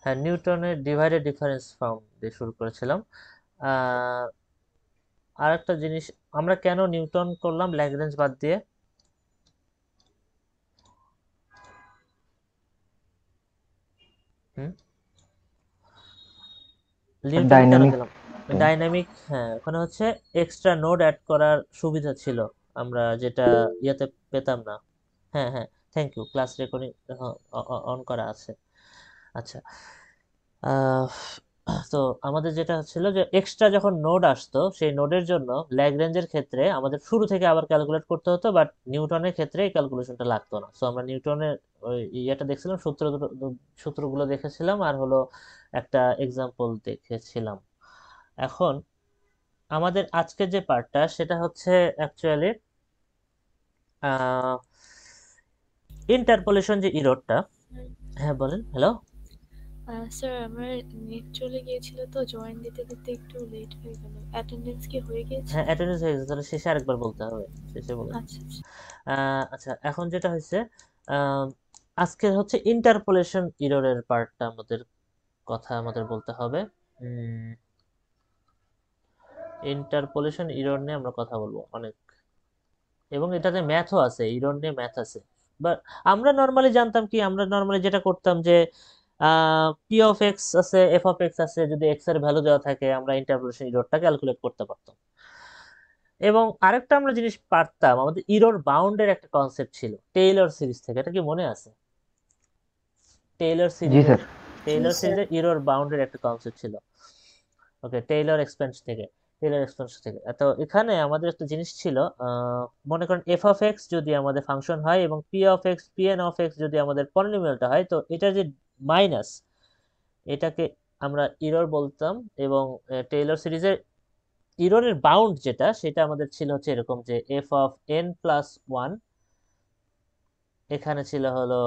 হ্যাঁ, নিউটনের divided difference form দিয়ে শুরু করেছিলাম। আহ, আর একটা জিনিস, আমরা কেন নিউটন করলাম ল্যাগ্রেঞ্জ বাদ দিয়ে? হুম, নিউটন কেন ডাইনামিক। দিলাম? ডাইনামিক, হ্যাঁ, ওখানে হচ্ছে এক্সট্রা নোড অ্যাড করার সুবিধা ছিল, আমরা যেটা ইয়েতে পেতাম না। হ্যাঁ হ্যাঁ, thank you, class recording on করা আছে। আচ্ছা, আহ, তো আমাদের যেটা ছিল যে এক্সট্রা যখন নোড আসতো সেই নোডের জন্য ল্যাগ্রেঞ্জের ক্ষেত্রে আমাদের শুরু থেকে আবার ক্যালকুলেট করতে হতো, বাট নিউটনের ক্ষেত্রে এই ক্যালকুলেশনটা লাগতো না। সো আমরা নিউটনের ওই ইয়েটা দেখছিলাম, সূত্রগুলো দেখেছিলাম, আর হলো একটা এক্সাম্পল দেখেছিলাম। এখন আমাদের আজকের যে পার্টটা সেটা হচ্ছে অ্যাকচুয়ালি ইন্টারপোলেশন যে ইরোডটা। হ্যাঁ বলেন, হ্যালো। স্যার আমার নেট চলে গিয়েছিল তো জয়েন দিতে দিতে একটু লেট হয়ে গেল। অ্যাটেন্ডেন্স কি হয়ে গিয়েছে? হ্যাঁ, অ্যাটেন্ডেন্স হয়ে গেছে, তাহলে শেষে আরেকবার বলতে হবে, শেষে বলে। আচ্ছা আচ্ছা। আচ্ছা, এখন যেটা হয়েছে, আহ, আজকে হচ্ছে ইন্টারপোলেশন ইররের পার্টটা আমাদের বলতে হবে। ইন্টারপোলেশন ইরর নিয়ে আমরা কথা বলবো অনেক, এবং এটাতে ম্যাথও আছে, ইরর নিয়ে ম্যাথ আছে। বাট আমরা নর্মালি জানতাম কি, আমরা নর্মালি যেটা করতাম যে পি অফ এক্স আছে, এফ অফ এক্স আছে, যদি এক্স এর ভ্যালু দেওয়া থাকে আমরা ইন্টারপোলেশন ইররটা ক্যালকুলেট করতে পারতাম। এবং আরেকটা আমরা জিনিস পারতাম, আমাদের ইরর বাউন্ডের একটা কনসেপ্ট ছিল টেইলর সিরিজ থেকে, এটা কি মনে আছে? টেইলর জি সিরিজের স্যার। জি টেইলর স্যার। সিরিজের ইরর বাউন্ডের একটা কনসেপ্ট ছিল। ওকে, টেইলর এক্সপেন্স থেকে। তো এখানে আমাদের একটা জিনিস ছিল, মনে করেন এফ অফ এক্স যদি আমাদের ফাংশন হয় এবং P of x, P N of x যদি আমাদের পলিনোমিয়ালটা হয়, তো এটা যে মাইনাস, এটাকে আমরা ইরর বলতাম। এবং টেইলর সিরিজের ইররের বাউন্ড যেটা, সেটা আমাদের ছিল হচ্ছে এরকম যে F of N plus one, এখানে ছিল হলো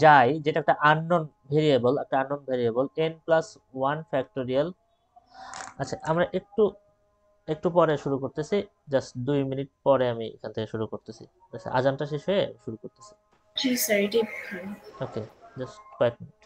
যাই, যেটা একটা unknown variable N plus one factorial. আচ্ছা, আমরা একটু একটু পরে শুরু করতেছি, জাস্ট 2 মিনিট পরে আমি এখান থেকে শুরু করতেছি। আচ্ছা, আজানটা শেষ হয়ে শুরু করতেছি। জি স্যার, এটাই ভালো। ওকে, জাস্ট কয়েক মিনিট।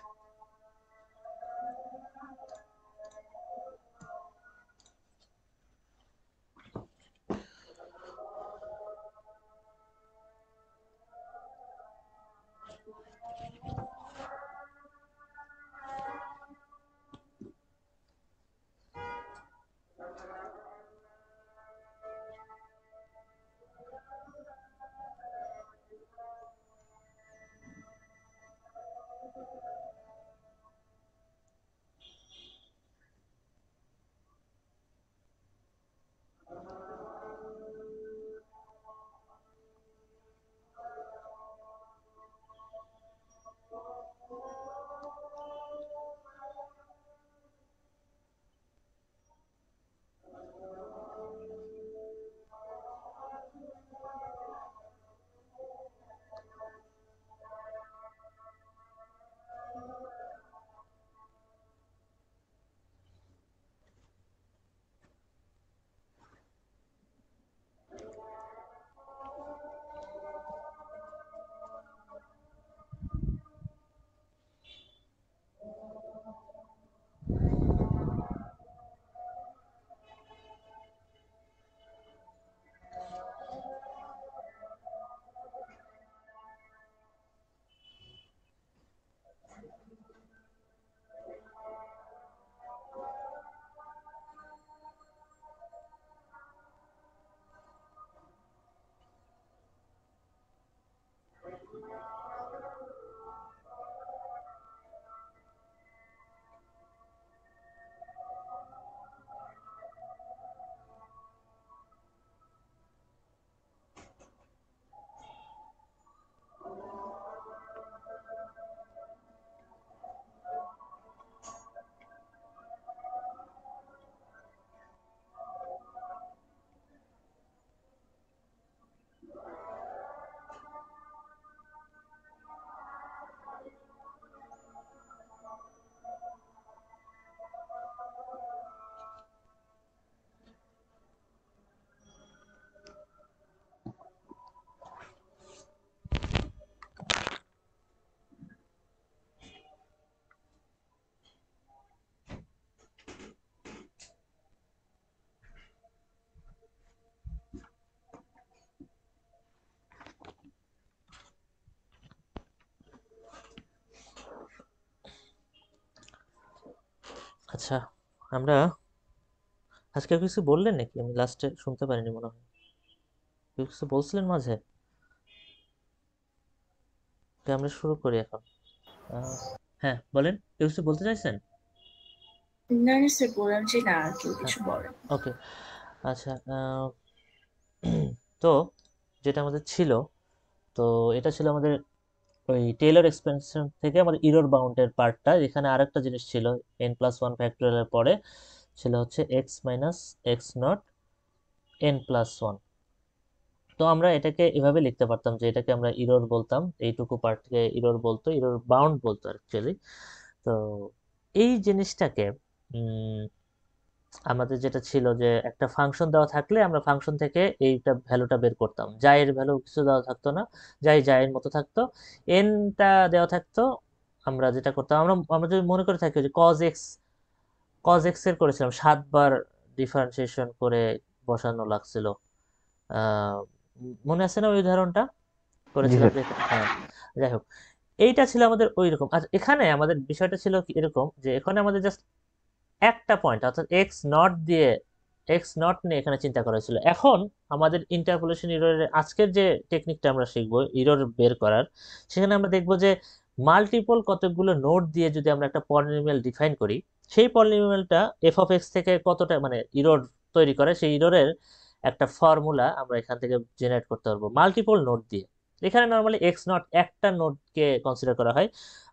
আচ্ছা, আমরা আজকে কিছু বললেন নাকি? আমি লাস্টে শুনতে পারিনি মনে হয়। কেউ কিছু বলছিলেন মাঝে? আমরা শুরু করি এখন। আহ, হ্যাঁ, বলেন, কেউ কিছু বলতে চাইছেন? না না স্যার, বললাম যে না, কেউ হ্যাঁ, কিছু বলেন। ওকে। আচ্ছা, তো যেটা আমাদের ছিল, তো এটা ছিল আমাদের ওই টেলর এক্সপেনশন থেকে আমাদের ইরর বাউন্ডের পার্টটা। এখানে আরেকটা জিনিস ছিল, n+1 ফ্যাক্টোরিয়ালের পরে ছিল হচ্ছে x minus X not n+1। তো আমরা এটাকে এভাবে লিখতে পারতাম যে এটাকে আমরা ইরর বলতাম, এইটুকু পার্টকে ইরর বলতো, ইরর বাউন্ড বলতো অ্যাকচুয়ালি। তো এই জিনিসটাকে উম, আমাদের যেটা ছিল যে একটা ফাংশন দেওয়া থাকলে আমরা ফাংশন থেকে এইটা ভ্যালুটা বের করতাম, যাইয়ের ভ্যালু কিছু দেওয়া থাকতো না, যাই যাইয়ের মতো থাকতো, এনটা দেওয়া থাকতো। আমরা যেটা করতাম, আমরা আমরা যদি মনে করে থাকি যে কজ এক্স এর করেছিলাম 7 বার ডিফারেন্সিয়েশন করে বসানো লাগছিল। মনে আছে না ওই উদাহরণটা জি করেছিলাম স্যার। যে? হ্যাঁ, যাই হোক, এইটা ছিল আমাদের ওই রকম। আর এখানে আমাদের বিষয়টা ছিল কি এরকম যে এখানে আমাদের জাস্ট একটা পয়েন্ট অর্থাৎ এক্স নট নিয়ে এখানে চিন্তা করা হয়েছিল। এখন আমাদের ইন্টারপোলেশন ইররের আজকের যে টেকনিকটা আমরা শিখবো ইরর বের করার, সেখানে আমরা দেখবো যে মাল্টিপল কতগুলো নোট দিয়ে যদি আমরা একটা পলিনোমিয়াল ডিফাইন করি, সেই পলিনোমিয়ালটা এফ অফ এক্স থেকে কতটা মানে ইরর তৈরি করে, সেই ইররের একটা ফর্মুলা আমরা এখান থেকে জেনারেট করতে পারবো মাল্টিপল নোট দিয়ে। এখানে নর্মালি এক্স নট একটা নোটকে কনসিডার করা হয়।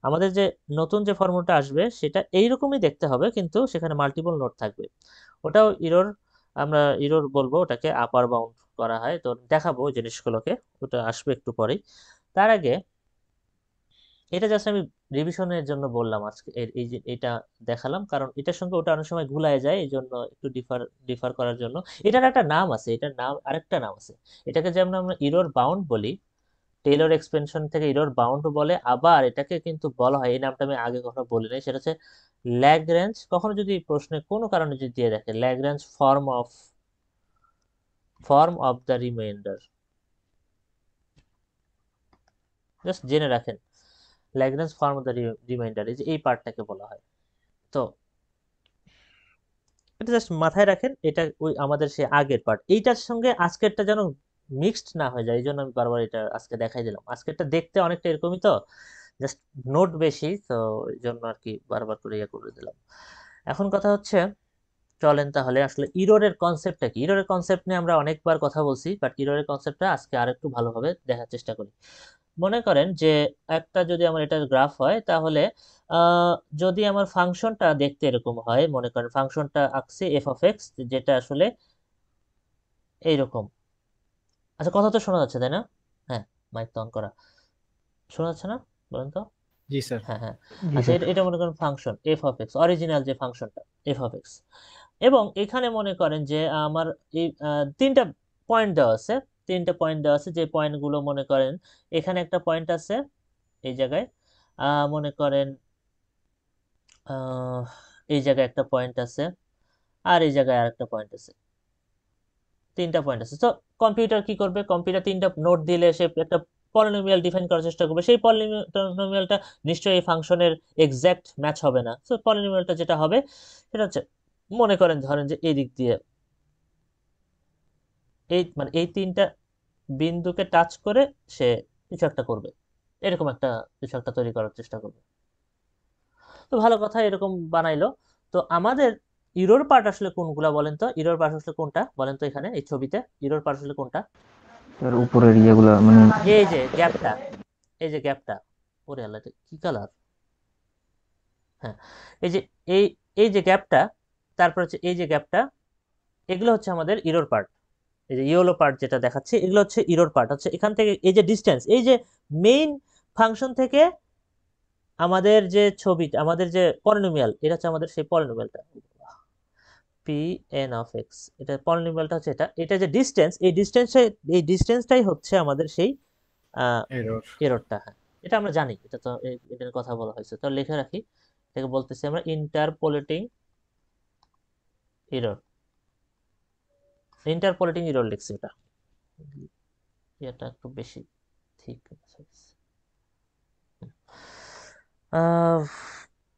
আমাদের যে নতুন যে ফর্মুলাটা আসবে সেটা এইরকমই দেখতে হবে, কিন্তু সেখানে মাল্টিপল নোট থাকবে। ওটাও ইরর, আমরা ইরর বলবো, ওটাকে আপার বাউন্ড করা হয়। তো দেখাবো ওই জিনিসগুলোকে, ওটা আসবে একটু পরেই। তার আগে এটা জাস্ট আমি রিভিশনের জন্য বললাম আজকে, এই যে এটা দেখালাম, কারণ এটার সঙ্গে ওটা অনেক সময় ভুলায় যায়, এই জন্য একটু ডিফার ডিফার করার জন্য। এটার একটা নাম আছে, এটার নাম আরেকটা নাম আছে। এটাকে যেমন আমরা ইরর বাউন্ড বলি, টেলর এক্সপেনশন থেকে ইরর বাউন্ড বলে, আবার এটাকে কিন্তু বলা হয়, এই নামটা আমি আগে কখনো বলি নাই, সেটা হচ্ছে ল্যাগ্রেঞ্জ। কখনো যদি প্রশ্নে কোনো কারণে যদি দিয়ে রাখে Lagrange form of the reminder, just জেনে রাখেন Lagrange form of the reminder, এই যে এই পার্টটাকে বলা হয়। তো এটা জাস্ট মাথায় রাখেন, এটা ওই আমাদের সে আগের পার্ট, এইটার সঙ্গে আজকেরটা যেন মিক্সড না হয়ে যায়, এই জন্য আমি বারবার এটা আজকে দেখাই দিলাম। আজকেরটা দেখতে অনেকটা এরকমই, তো জাস্ট নোট বেশি, তো এই জন্য আর কি বারবার করে ইয়ে করে দিলাম। এখন কথা হচ্ছে, চলেন তাহলে আসলে ইররের কনসেপ্টটা কি। ইররের কনসেপ্ট নিয়ে আমরা অনেকবার কথা বলছি, বাট ইররের কনসেপ্টটা আজকে আরেকটু ভালোভাবে দেখার চেষ্টা করি। মনে করেন যে একটা যদি আমার এটা গ্রাফ হয়, তাহলে আহ, যদি আমার ফাংশনটা দেখতে এরকম হয়, মনে করেন ফাংশনটা আঁকছি এফ অফ এক্স, যেটা আসলে এইরকম। আচ্ছা, কথা তো শোনা যাচ্ছে তাই না? হ্যাঁ, মাইক তো অন করা। শোনা যাচ্ছে না? বলেন তো। জি স্যার। হ্যাঁ হ্যাঁ। জি আচ্ছা, স্যার। এটা এটা মনে করেন function f of x, original যে ফাংশনটা এফ অফ এক্স। এবং এখানে মনে করেন যে আমার এই তিনটা পয়েন্ট দেওয়া আছে, যে পয়েন্টগুলো মনে করেন এখানে একটা পয়েন্ট আছে এই জায়গায়, মনে করেন আহ, এই জায়গায় একটা পয়েন্ট আছে, আর এই জায়গায় আর একটা পয়েন্ট আছে, তিনটা পয়েন্ট আছে। তো কম্পিউটার কি করবে, কম্পিউটার তিনটা নোট দিলে সে একটা পলিনোমিয়াল ডিফাইন করার চেষ্টা করবে। সেই পলিনোমিয়ালটা নিশ্চয়ই এই ফাংশনের এক্সাক্ট ম্যাচ হবে না। তো পলিনোমিয়ালটা যেটা হবে সেটা হচ্ছে, মনে করেন ধরেন যে এই দিক দিয়ে এই মানে এই তিনটা বিন্দুকে টাচ করে সে কিছু একটা করবে, এরকম একটা কিছু একটা তৈরি করার চেষ্টা করবে। তো ভালো কথা, এরকম বানাইলো। তো আমাদের ইরোর পার্ট আসলে কোনগুলা বলেন তো, ইরোর পার্ট আসলে কোনটা বলেন তো, এখানে এই ছবিতে ইরোর পার্ট আসলে কোনটা? স্যার উপরের ইয়েগুলা মানে এই যে গ্যাপটা, এই যে গ্যাপটা, ওরে আল্লাহ, এটা কি কালার! হ্যাঁ, এই যে এই এই যে গ্যাপটা, তারপর হচ্ছে এই যে গ্যাপটা, এগুলো হচ্ছে আমাদের ইরোর পার্ট। এই যে ইয়েলো পার্ট যেটা দেখাচ্ছে, এগুলো হচ্ছে ইরোর পার্ট। হচ্ছে এখান থেকে এই যে ডিস্টেন্স, এই যে মেইন ফাংশন থেকে আমাদের যে ছবিটা, আমাদের যে পলিনোমিয়াল, এটা হচ্ছে আমাদের সেই পলিনোমিয়ালটা পি n অফ এক্স। এটা পলিনোমিয়ালটা হচ্ছে এটা, এটা যে ডিস্টেন্স, এই ডিস্টেন্সটাই হচ্ছে আমাদের সেই এরর। এররটা। হ্যাঁ, এটা আমরা জানি, এটা তো এটার কথা বলা হয়েছে, তো লিখে রাখি। এটাকে বলতেছি আমরা ইন্টারপোলেটিং এরর। ইন্টারপোলেটিং এরর লিখছি এটা, এটা একটু বেশি ঠিক আছে।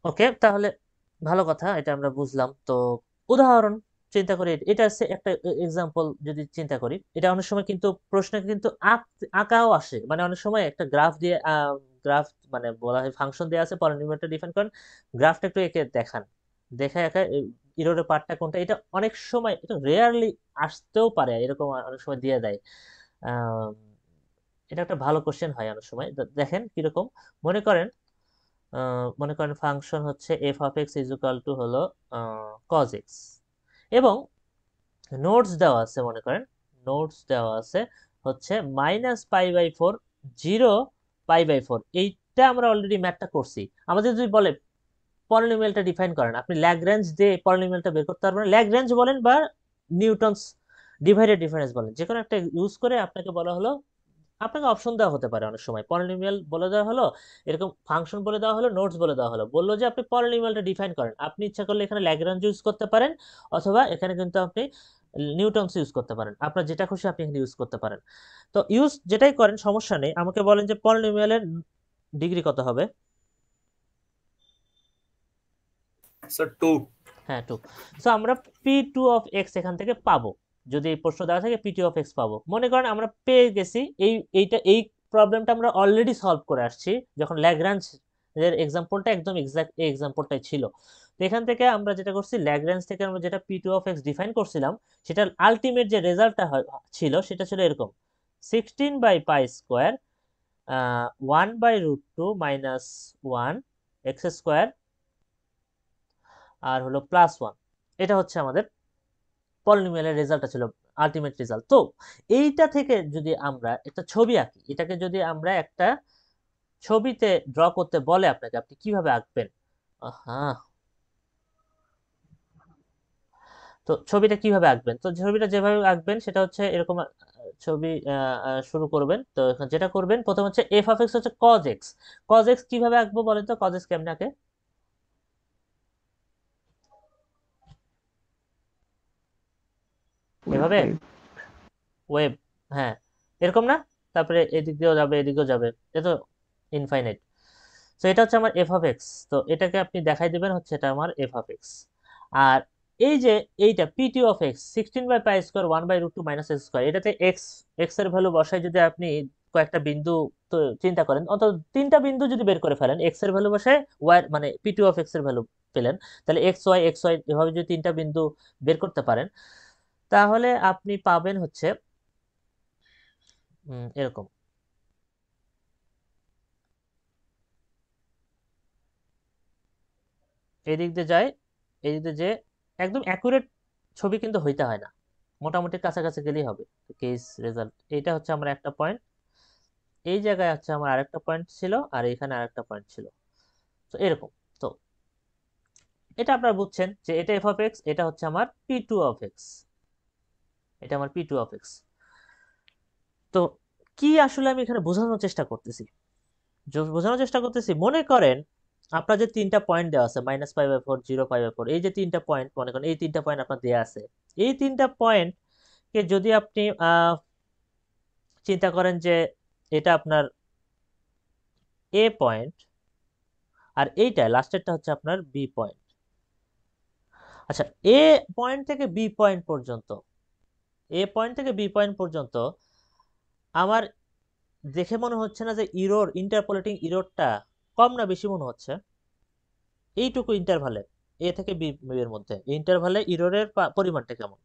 ওকে, তাহলে ভালো কথা, এটা আমরা বুঝলাম। তো উদাহরণ চিন্তা করি, এটা হচ্ছে একটা এক্সাম্পল যদি চিন্তা করি, এটা অনেক সময় কিন্তু প্রশ্নে কিন্তু আঁকাও আসে, মানে অনেক সময় একটা গ্রাফ দিয়ে গ্রাফ মানে বলা হয় ফাংশন দেওয়া আছে, পলিনোমিয়ালটা ডিফাইন করেন, গ্রাফটা একটু এঁকে দেখান, দেখা একা ইরোরের পার্টটা কোনটা, এটা অনেক সময়, এটা রেয়ারলি আসতেও পারে, এরকম অনেক সময় দিয়ে দেয়। আহ, এটা একটা ভালো কোশ্চেন হয় অনেক সময়। দেখেন কিরকম, মনে করেন ফাংশন হচ্ছে F of x is equal two হলো কজ এক্স, এবং নোটস দেওয়া আছে, মনে করেন নোটস দেওয়া আছে হচ্ছে -π/4 0π/4। এইটা আমরা অলরেডি ম্যাথটা করছি। আমাদের যদি বলে পলিনোমিয়ালটা ডিফাইন করেন, আপনি ল্যাগ্রেঞ্জ দিয়ে পলিনোমিয়ালটা বের করতে পারবেন, ল্যাগ্রেঞ্জ বলেন বা নিউটনস ডিভাইডেড ডিফারেন্স বলেন, যে কোনো একটা ইউজ করে আপনাকে বলা হলো, আপনাকে অপশন দেওয়া হতে পারে অনেক সময়, পলিনোমিয়াল বলে দেওয়া হলো, এরকম ফাংশন বলে দেওয়া হলো, নোটস বলে দেওয়া হলো, বললো যে আপনি পলিনোমিয়ালটা ডিফাইন করেন, আপনি ইচ্ছা করলে এখানে ল্যাগ্রাঞ্জ ইউজ করতে পারেন, অথবা এখানে কিন্তু আপনি নিউটনস ইউজ করতে পারেন, আপনার যেটা খুশি আপনি এখানে ইউজ করতে পারেন। তো ইউজ যেটাই করেন সমস্যা নেই, আমাকে বলেন যে পলিনোমিয়ালের ডিগ্রি কত হবে। স্যার 2। হ্যাঁ 2। সো আমরা p2 অফ এক্স এখান থেকে পাবো, যদি এই প্রশ্ন দেওয়া থাকে p2 অফ এক্স পাবো। মনে করেন আমরা পেয়ে গেছি, এই প্রবলেমটা আমরা অলরেডি সলভ করে আসছি, যখন ল্যাগ্রাঞ্জ এর এক্সাম্পলটা একদম এক্সাক্ট এই এক্সাম্পলটাই ছিল। তো এখান থেকে আমরা যেটা করছি, ল্যাগ্রাঞ্জ থেকে আমরা যেটা p2 অফ এক্স ডিফাইন করছিলাম, সেটার আলটিমেট যে রেজাল্টটা ছিল সেটা ছিল এরকম, 16/π² 1/√2 - 1 x স্কোয়ার আর হলো +1। এটা হচ্ছে আমাদের পলিনোমিয়ালের রেজাল্টটা ছিল, আলটিমেট রেজাল্ট। তো এইটা থেকে যদি আমরা একটা ছবি আঁকি, এটাকে যদি আমরা একটা ছবিতে ড্র করতে বলে আপনাকে, আপনি কিভাবে আঁকবেন? হ্যাঁ, তো ছবিটা কিভাবে আঁকবেন? তো ছবিটা যেভাবে আঁকবেন সেটা হচ্ছে এরকম, ছবি শুরু করবেন। তো এখানে যেটা করবেন প্রথম হচ্ছে এফ অফ এক্স হচ্ছে কজ এক্স। কজ এক্স কিভাবে আঁকবো বলেন তো, কজ এক্স কেমনে আঁকে? এভাবে ওয়েব, হ্যাঁ এরকম না, তারপরে এদিক দিয়েও যাবে এদিকেও যাবে, এটা তো ইনফাইনাইট। তো এটা হচ্ছে আমার এফ অফ এক্স, তো এটাকে আপনি দেখাই দিবেন হচ্ছে এটা আমার এফ অফ এক্স। আর এই যে এইটা পিটি অফ এক্স 16/π² 1/√2 - x², এটাতে এক্স এক্স এর ভ্যালু বসাই যদি আপনি কয়েকটা বিন্দু তো চিন্তা করেন, অন্তত 3টা বিন্দু যদি বের করে ফেলেন, এক্স এর ভ্যালু বসায় ওয়াই মানে পিটি অফ এক্স এর ভ্যালু পেলেন, তাহলে এক্স ওয়াই এভাবে যদি 3টা বিন্দু বের করতে পারেন, তাহলে আপনি পাবেন হচ্ছে এরকম। এদিক দিয়ে যায়, এদিক দিয়ে যে একদম অ্যাকুরেট ছবি কিন্তু হইতে হয় না, মোটামুটি কাছাকাছি গেলেই হবে। কেস রেজাল্ট এইটা হচ্ছে আমার একটা পয়েন্ট, এই জায়গায় হচ্ছে আমার আরেকটা পয়েন্ট ছিল, আর এখানে আরেকটা পয়েন্ট ছিল। তো এরকম। তো এটা আপনারা বুঝছেন যে এটা এফ অফ এক্স, এটা হচ্ছে আমার p2 অফ এক্স, এটা আমার p2 অফ এক্স। তো কি আসলে আমি এখানে বোঝানোর চেষ্টা করতেছি, মনে করেন আপনার যে 3টা পয়েন্ট দেওয়া আছে -π/4 0π/4, এই যে 3টা পয়েন্ট, মনে করেন এই 3টা পয়েন্ট আপনার দেওয়া আছে, এই 3টা পয়েন্টকে যদি আপনি চিন্তা করেন যে এটা আপনার এ পয়েন্ট, আর এইটা লাস্টেরটা হচ্ছে আপনার বি পয়েন্ট। আচ্ছা, এ পয়েন্ট থেকে বি পয়েন্ট পর্যন্ত, আমার দেখে মনে হচ্ছে না যে ইন্টারপোলেটিং ইরোরটা কম না বেশি মনে হচ্ছে? এইটুকু ইন্টারভালে, এ থেকে বি এর মধ্যে ইন্টারভালে ইরোরের পরিমাণটা কেমন?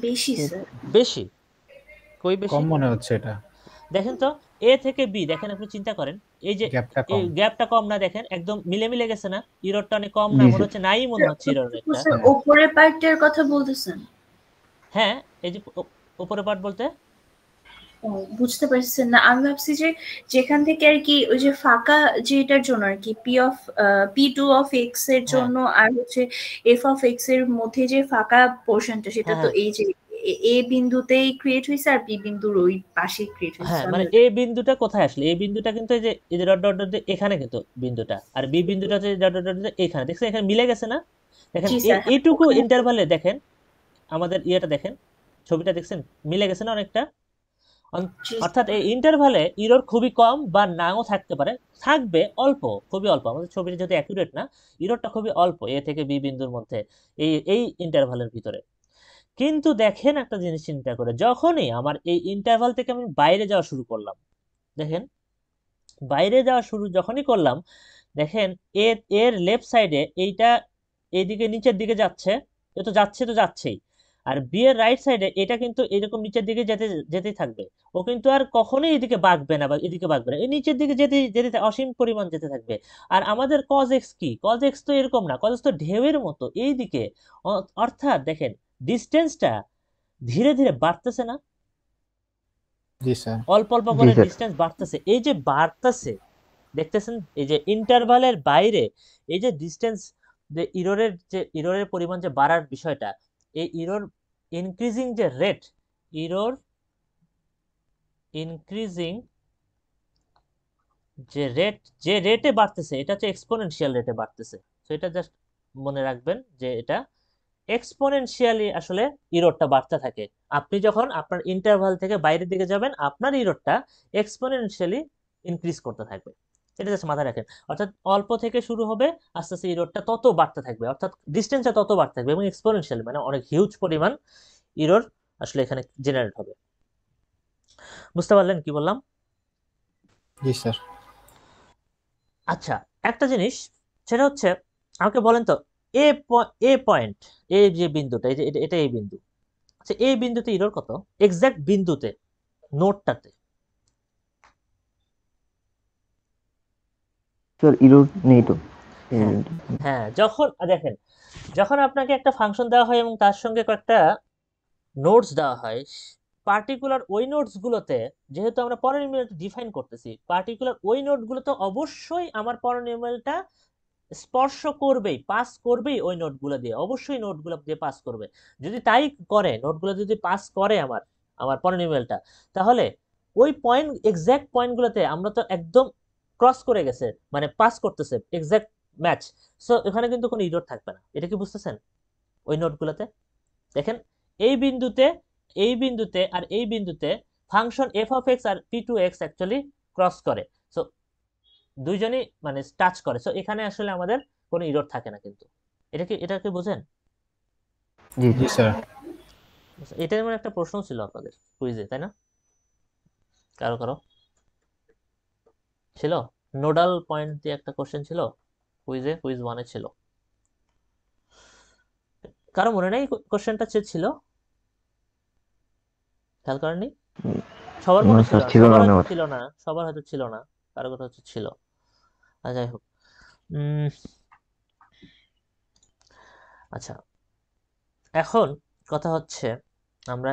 বেশি স্যার। বেশি? কই বেশি? কম মনে হচ্ছে এটা। দেখেন তো, এ থেকে বি দেখেন, আপনি চিন্তা করেন, এই যে গ্যাপটা এই কম। গ্যাপটা কম না? দেখেন একদম মিলে গেছে না? ইরোরটা অনেক কম না? জি, মনে হচ্ছে নাই, মনে হচ্ছে ইরোর একটা। স্যার উপরের পার্টের কথা বলতেছেন? হ্যাঁ, এই যে উপরের পার্ট বলতে ও, বুঝতে পারছেন না, আমি ভাবছি যে যেখান থেকে আর কি ওই যে ফাঁকা যেটার জন্য আর কি p2 অফ এক্স এর জন্য আর হচ্ছে f অফ এক্স এর মধ্যে যে ফাঁকা পোরশনটা, সেটা তো এই যে এ বিন্দুতেই ক্রিয়েট হয়েছে আর বি বিন্দুর ওই পাশে ক্রিয়েট হয়েছে। হ্যাঁ, মানে এই বিন্দুটা কোথায় আসলে? এই বিন্দুটা কিন্তু এই যে ডট ডট ডট এখানে কিন্তু বিন্দুটা, আর বি বিন্দুটা হচ্ছে ডট ডট ডট এখানে, দেখছেন এখানে মিলে গেছে না? দেখেন এইটুকু ইন্টারভালে, দেখেন আমাদের ইয়েটা দেখেন, ছবিটা দেখছেন মিলে গেছে না অনেকটা? জি অর্থাৎ এই ইন্টারভালে ইরর খুবই কম বা নাও থাকতে পারে, থাকবে অল্প, খুবই অল্প। আমাদের ছবিটা যদি অ্যাকুরেট না, ইররটা খুবই অল্প এ থেকে বি বিন্দুর মধ্যে, এই এই ইন্টারভালের ভিতরে। কিন্তু দেখেন একটা জিনিস চিন্তা করে, যখনই আমার এই ইন্টারভাল থেকে আমি বাইরে যাওয়া শুরু করলাম, দেখেন বাইরে যাওয়া শুরু যখনই করলাম, দেখেন এর লেফট সাইডে এইটা এইদিকে নিচের দিকে যাচ্ছে, এ তো যাচ্ছে তো যাচ্ছেই। আর বি এর রাইট সাইডে এটা কিন্তু এরকম নিচের দিকে যেতেই থাকবে। ও কিন্তু আর কখনোই এদিকে বাঁকবে না বা এদিকে বাঁকবে না, এই নিচের দিকে যেতে যেতে অসীম পরিমাণ যেতে থাকবে। আর আমাদের কজ এক্স কি, কজ এক্স তো এরকম না, কজ এক্স তো ঢেউয়ের মতো এই দিকে। অর্থাৎ দেখেন ডিস্টেন্সটা ধীরে ধীরে বাড়তেছে না, জি স্যার। অল্প অল্প জি করে স্যার। ডিস্টেন্স বাড়তেছে। এই যে বাড়তেছে, দেখতেছেন এই যে ইন্টারভালের বাইরে এই যে ডিস্টেন্স, যে ইররের পরিমাণ যে বাড়ার বিষয়টা, এই ইরর ইনক্রিজিং যে রেট, ইরর ইনক্রিজিং যে রেটে বাড়তেছে, এটা হচ্ছে এক্সপোনেনশিয়াল রেটে বাড়তেছে। তো এটা জাস্ট মনে রাখবেন যে এটা এক্সপোনেনশিয়ালি আসলে ইররটা বাড়তে থাকে। আপনি যখন আপনার ইন্টারভাল থেকে বাইরের দিকে যাবেন, আপনার ইররটা এক্সপোনেনশিয়ালি ইনক্রিজ করতে থাকবে। এটা জাস্ট মাথায় রাখেন। অর্থাৎ অল্প থেকে শুরু হবে, আস্তে আস্তে ইররটা তত বাড়তে থাকবে, অর্থাৎ ডিস্টেন্সটা তত বাড়তে থাকবে, এবং এক্সপোনেনশিয়ালি মানে অনেক হিউজ পরিমাণ ইরর আসলে এখানে জেনারেট হবে। বুঝতে পারলেন কি বললাম? জি স্যার। আচ্ছা, একটা জিনিস সেটা হচ্ছে, আমাকে বলেন তো, এ পয়েন্ট, এই যে বিন্দুটা, এই যে এটা এই বিন্দু, আচ্ছা এই বিন্দুতে ইরর কত এক্সাক্ট বিন্দুতে, নোটটাতে? স্যার ইরোর নেই তো এই হ্যাঁ বিন্দু। হ্যাঁ, যখন দেখেন, যখন আপনাকে একটা ফাংশন দেওয়া হয় এবং তার সঙ্গে কয়েকটা নোটস দেওয়া হয়, পার্টিকুলার ওই নোটস গুলোতে, যেহেতু আমরা পলিনোমিয়াল ডিফাইন করতেছি, পার্টিকুলার ওই নোট গুলোতে অবশ্যই আমার পলিনোমিয়ালটা স্পর্শ করবেই, পাস করবেই, ওই নোটগুলো দিয়ে অবশ্যই নোটগুলো দিয়ে পাস করবে। যদি তাই করে, নোটগুলো যদি পাস করে আমার আমার পলিনোমিয়ালটা, তাহলে ওই পয়েন্ট এক্সাক্ট পয়েন্টগুলোতে আমরা তো একদম ক্রস করে গেছে, মানে পাস করতেছে, এক্সাক্ট ম্যাচ। সো এখানে কিন্তু কোনো ইরর থাকবে না। এটা কি বুঝতেছেন? ওই নোটগুলোতে দেখেন, এই বিন্দুতে, এই বিন্দুতে আর এই বিন্দুতে ফাংশন এফ অফ এক্স আর P two x actually cross করে। সো দুইজনই মানে টাচ করে। সো এখানে আসলে আমাদের কোনো ইরর থাকে না কিন্তু। এটা কি বোঝেন? জি জি স্যার। স্যার। এটা যেমন একটা প্রশ্ন ছিল আপনাদের কুইজে, তাই না? কারো কারো ছিল, নোডাল পয়েন্ট দিয়ে একটা কোশ্চেন ছিল কুইজে, কুইজ 1-এ ছিল। কারো মনে নেই কোশ্চেনটা ছিল? খেয়াল করেননি? সবার না মনে ছিল স্যার, না, ছিল না সবার মনে হয়তো হয়। ছিল না, সবার হয়তো ছিল না, কারো কথা হচ্ছে ছিল। আর যাই হোক, আচ্ছা এখন কথা হচ্ছে, আমরা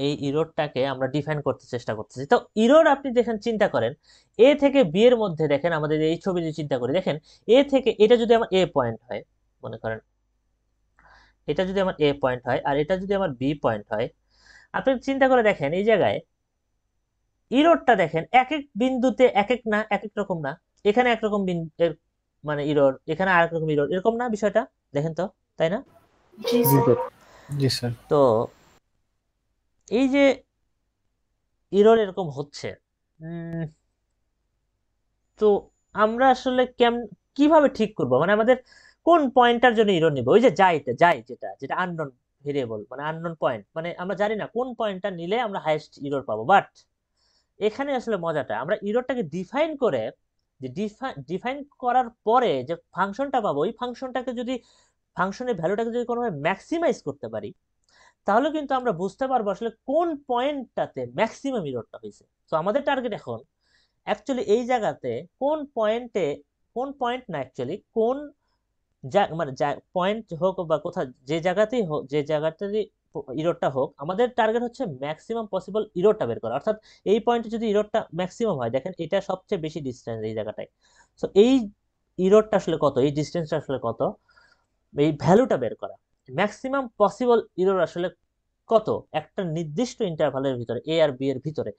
এই ইররটাকে আমরা ডিফাইন করতে চেষ্টা করতেছি। তো ইরর আপনি দেখেন, চিন্তা করেন এ থেকে বি এর মধ্যে, দেখেন আমাদের এই ছবি যদি চিন্তা করি, দেখেন এ থেকে এটা যদি আমার এ পয়েন্ট হয়, মনে করেন এটা যদি আমার এ পয়েন্ট হয় আর এটা যদি আমার বি পয়েন্ট হয়, আপনি চিন্তা করে দেখেন এই জায়গায় ইররটা দেখেন এক এক বিন্দুতে এক এক না, এক এক রকম না। এখানে একরকম মানে ইরর, এখানে আরেক রকম ইরর, এরকম না বিষয়টা? দেখেন তো, তাই না? জি জি স্যার। স্যার। জি স্যার। তো এই যে ইরর এরকম হচ্ছে, তো আমরা আসলে কিভাবে ঠিক করব, মানে আমাদের কোন পয়েন্টটার জন্য ইরর নিব? ওই যে যেটা যেটা আননোন ভেরিয়েবল, মানে আননোন পয়েন্ট, মানে আমরা জানি না কোন পয়েন্টটা নিলে আমরা হাইয়েস্ট ইরর পাবো। বাট এখানে আসলে মজাটা, আমরা ইররটাকে ডিফাইন করে, যে ডিফাইন করার পরে যে ফাংশনটা পাবো, ওই ফাংশনটাকে যদি, ফাংশনের ভ্যালুটাকে যদি কোনোভাবে ম্যাক্সিমাইজ করতে পারি, তাহলে কিন্তু আমরা বুঝতে পারবো আসলে কোন পয়েন্টটাতে ম্যাক্সিমাম ইররটা হয়েছে। তো আমাদের টার্গেট এখন অ্যাকচুয়ালি এই জায়গাতে কোন পয়েন্টে, কোন পয়েন্ট না অ্যাকচুয়ালি কোন মানে পয়েন্ট হোক বা কোথাও, যে জায়গাতেই হোক, যে জায়গাতেই ইররটা হোক, আমাদের টার্গেট হচ্ছে ম্যাক্সিমাম পসিবল ইররটা বের করা। অর্থাৎ এই পয়েন্টে যদি ইররটা ম্যাক্সিমাম হয়, দেখেন এটা সবচেয়ে বেশি ডিস্টেন্স এই জায়গাটায়। সো এই ইররটা আসলে কত, এই ডিস্টেন্সটা আসলে কত, এই ভ্যালুটা বের করা, ম্যাক্সিমাম পসিবল ইরর আসলে কত একটা নির্দিষ্ট ইন্টারভালের ভিতরে, এ আর বি এর ভিতরে,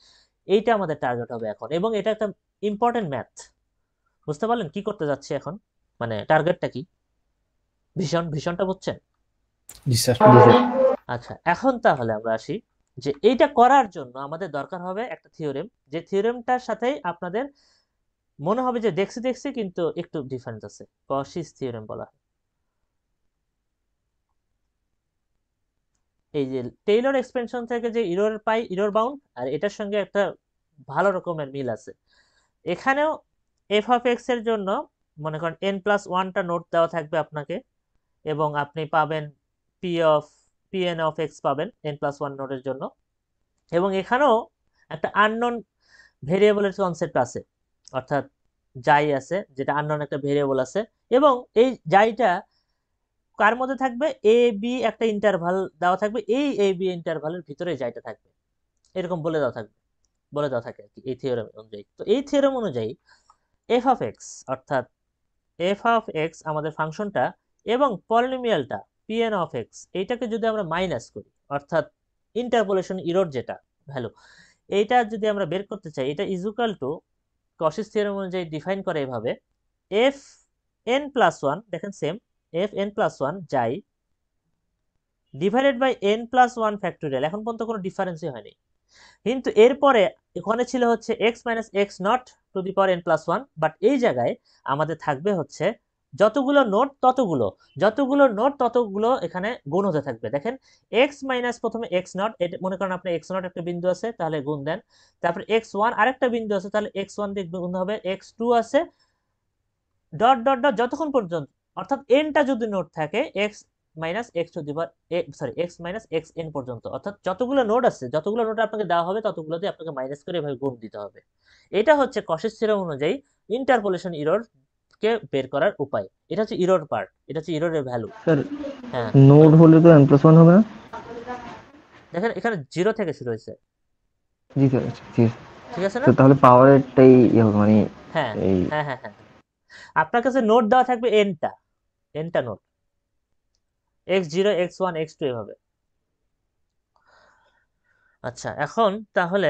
এইটা আমাদের টার্গেট হবে এখন। এবং এটা একটা ইম্পর্টেন্ট ম্যাথ। বুঝতে পারলেন কি করতে যাচ্ছি এখন, মানে টার্গেটটা কি? ভীষণটা বুঝছেন? জি স্যার। জি স্যার। আচ্ছা এখন তাহলে আমরা আসি যে এইটা করার জন্য আমাদের দরকার হবে একটা থিওরেম, যে থিওরেমটার সাথেই আপনাদের মনে হবে যে দেখছি দেখছি কিন্তু একটু ডিফারেন্স আছে, কশিস থিওরেম বলা হয়। এই যে টেইলর এক্সপেনশন থেকে যে ইরর পাই, ইরর বাউন্ড, আর এটার সঙ্গে একটা ভালো রকমের মিল আছে। এখানেও এফ অফ এক্স এর জন্য মনে করেন n+1টা নোট দেওয়া থাকবে আপনাকে, এবং আপনি পাবেন pn অফ এক্স পাবেন n+1 নোটের জন্য, এবং এখানেও একটা আননোন ভেরিয়েবলের কনসেপ্ট আছে, অর্থাৎ যাই আছে, যেটা আননোন একটা ভেরিয়েবল আছে, এবং এই যাইটা কার মধ্যে থাকবে, এ বি একটা ইন্টারভাল দেওয়া থাকবে, এই এ বি ইন্টারভালের ভিতরে যাইটা থাকবে, এরকম বলে দেওয়া থাকে আর কি এই থিওরেম অনুযায়ী। তো এই থিওরেম অনুযায়ী এফ অফ এক্স, অর্থাৎ এফ অফ এক্স আমাদের ফাংশনটা, এবং পলিনোমিয়ালটা পিএন অফ এক্স, এইটাকে যদি আমরা মাইনাস করি, অর্থাৎ ইন্টারপোলেশন ইরর যেটা ভ্যালু, এইটা যদি আমরা বের করতে চাই, এটা is equal to Cauchy's theorem অনুযায়ী ডিফাইন করে এভাবে, এফ এন প্লাস ওয়ান, দেখেন same, F N plus one যাই divided by N plus one factorial. এখন পর্যন্ত কোনো ডিফারেন্সই হয়নি, কিন্তু এরপরে এখানে ছিল হচ্ছে x minus X not to the power n+1, but এই জায়গায় আমাদের থাকবে হচ্ছে যতগুলো নোট ততগুলো এখানে গুণ হতে থাকবে। দেখেন এক্স মাইনাস প্রথমে এক্স নট, এটা মনে করেন আপনার এক্স নট একটা বিন্দু আছে, তাহলে গুণ দেন, তারপর x1 আরেকটা বিন্দু আছে, তাহলে x1 দিয়ে গুণ হবে, x2 আছে, ডট ডট ডট যতক্ষণ পর্যন্ত, অর্থাৎ এনটা যদি নোট থাকে x minus x to the power x minus x N পর্যন্ত, অর্থাৎ যতগুলো নোট আছে, যতগুলো নোট আপনাকে দেওয়া হবে ততগুলোতে আপনাকে মাইনাস করে এভাবে গুণ দিতে হবে। এটা হচ্ছে কশিস থিওরেম অনুযায়ী ইন্টারপোলেশন ইরর কে বের করার উপায়। এটা হচ্ছে ইরর পার্ট, এটা হচ্ছে ইররের ভ্যালু। স্যার হ্যাঁ নোড হলে তো n+1 হবে না? দেখেন এখানে 0 থেকে শুরু হয়েছে, জি স্যার, জি ঠিক আছে না? স্যার, তাহলে পাওয়ারেরটাই ইয়ে হবে মানে হ্যাঁ এই হ্যাঁ হ্যাঁ হ্যাঁ, আপনার কাছে নোট দেওয়া থাকবে এনটা নোট, x0 x1 x2 এভাবে। আচ্ছা এখন তাহলে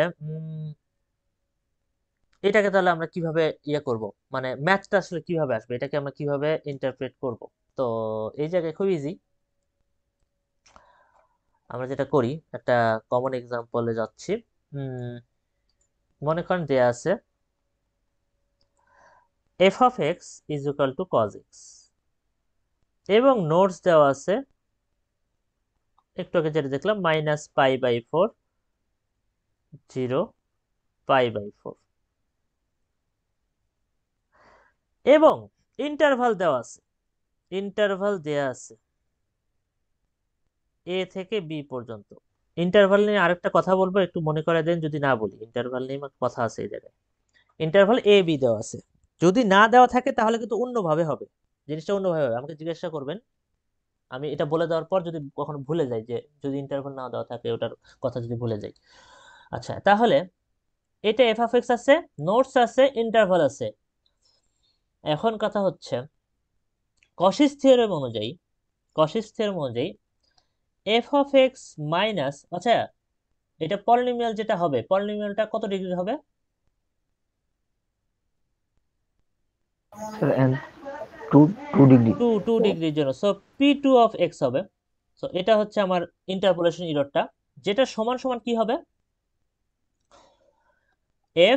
এটাকে তাহলে আমরা কিভাবে ইয়ে করব, মানে ম্যাথটা আসলে কিভাবে আসবে, এটাকে আমরা কিভাবে ইন্টারপ্রেট করব? তো এই জায়গায় খুব ইজি, আমরা যেটা করি একটা কমন এক্সাম্পলে যাচ্ছি। মনে করেন দেয়া আছে f of x is equal to cos x, এবং নোটস দেওয়া আছে একটু আগে যেটা দেখলাম -π/4 0 π/4, এবং ইন্টারভাল দেওয়া আছে এ থেকে বি পর্যন্ত। ইন্টারভাল নিয়ে আরেকটা কথা বলবো, একটু মনে করে দেন যদি না বলি, ইন্টারভাল নিয়ে কথা আছে এই জায়গায়। ইন্টারভাল এ বি দেওয়া আছে, যদি না দেওয়া থাকে তাহলে কিন্তু অন্যভাবে হবে, জিনিসটা অন্যভাবে হবে, আমাকে জিজ্ঞাসা করবেন, আমি এটা বলে দেওয়ার পর যদি কখনো ভুলে যাই, যে যদি ইন্টারভাল না দেওয়া থাকে ওটার কথা যদি ভুলে যাই। আচ্ছা তাহলে এটা এফ অফ এক্স আছে, নোটস আছে, ইন্টারভাল আছে। এখন কথা হচ্ছে কশিস থিওরেম অনুযায়ী এফ অফ এক্স মাইনাস, আচ্ছা এটা পলিনোমিয়াল যেটা হবে, পলিনোমিয়ালটা কত ডিগ্রি হবে? Sir two degree. 2 ডিগ্রির জন্য, সো p2 অফ x হবে। সো এটা হচ্ছে আমার ইন্টারপোলেশন ইররটা, যেটা সমান সমান কি হবে,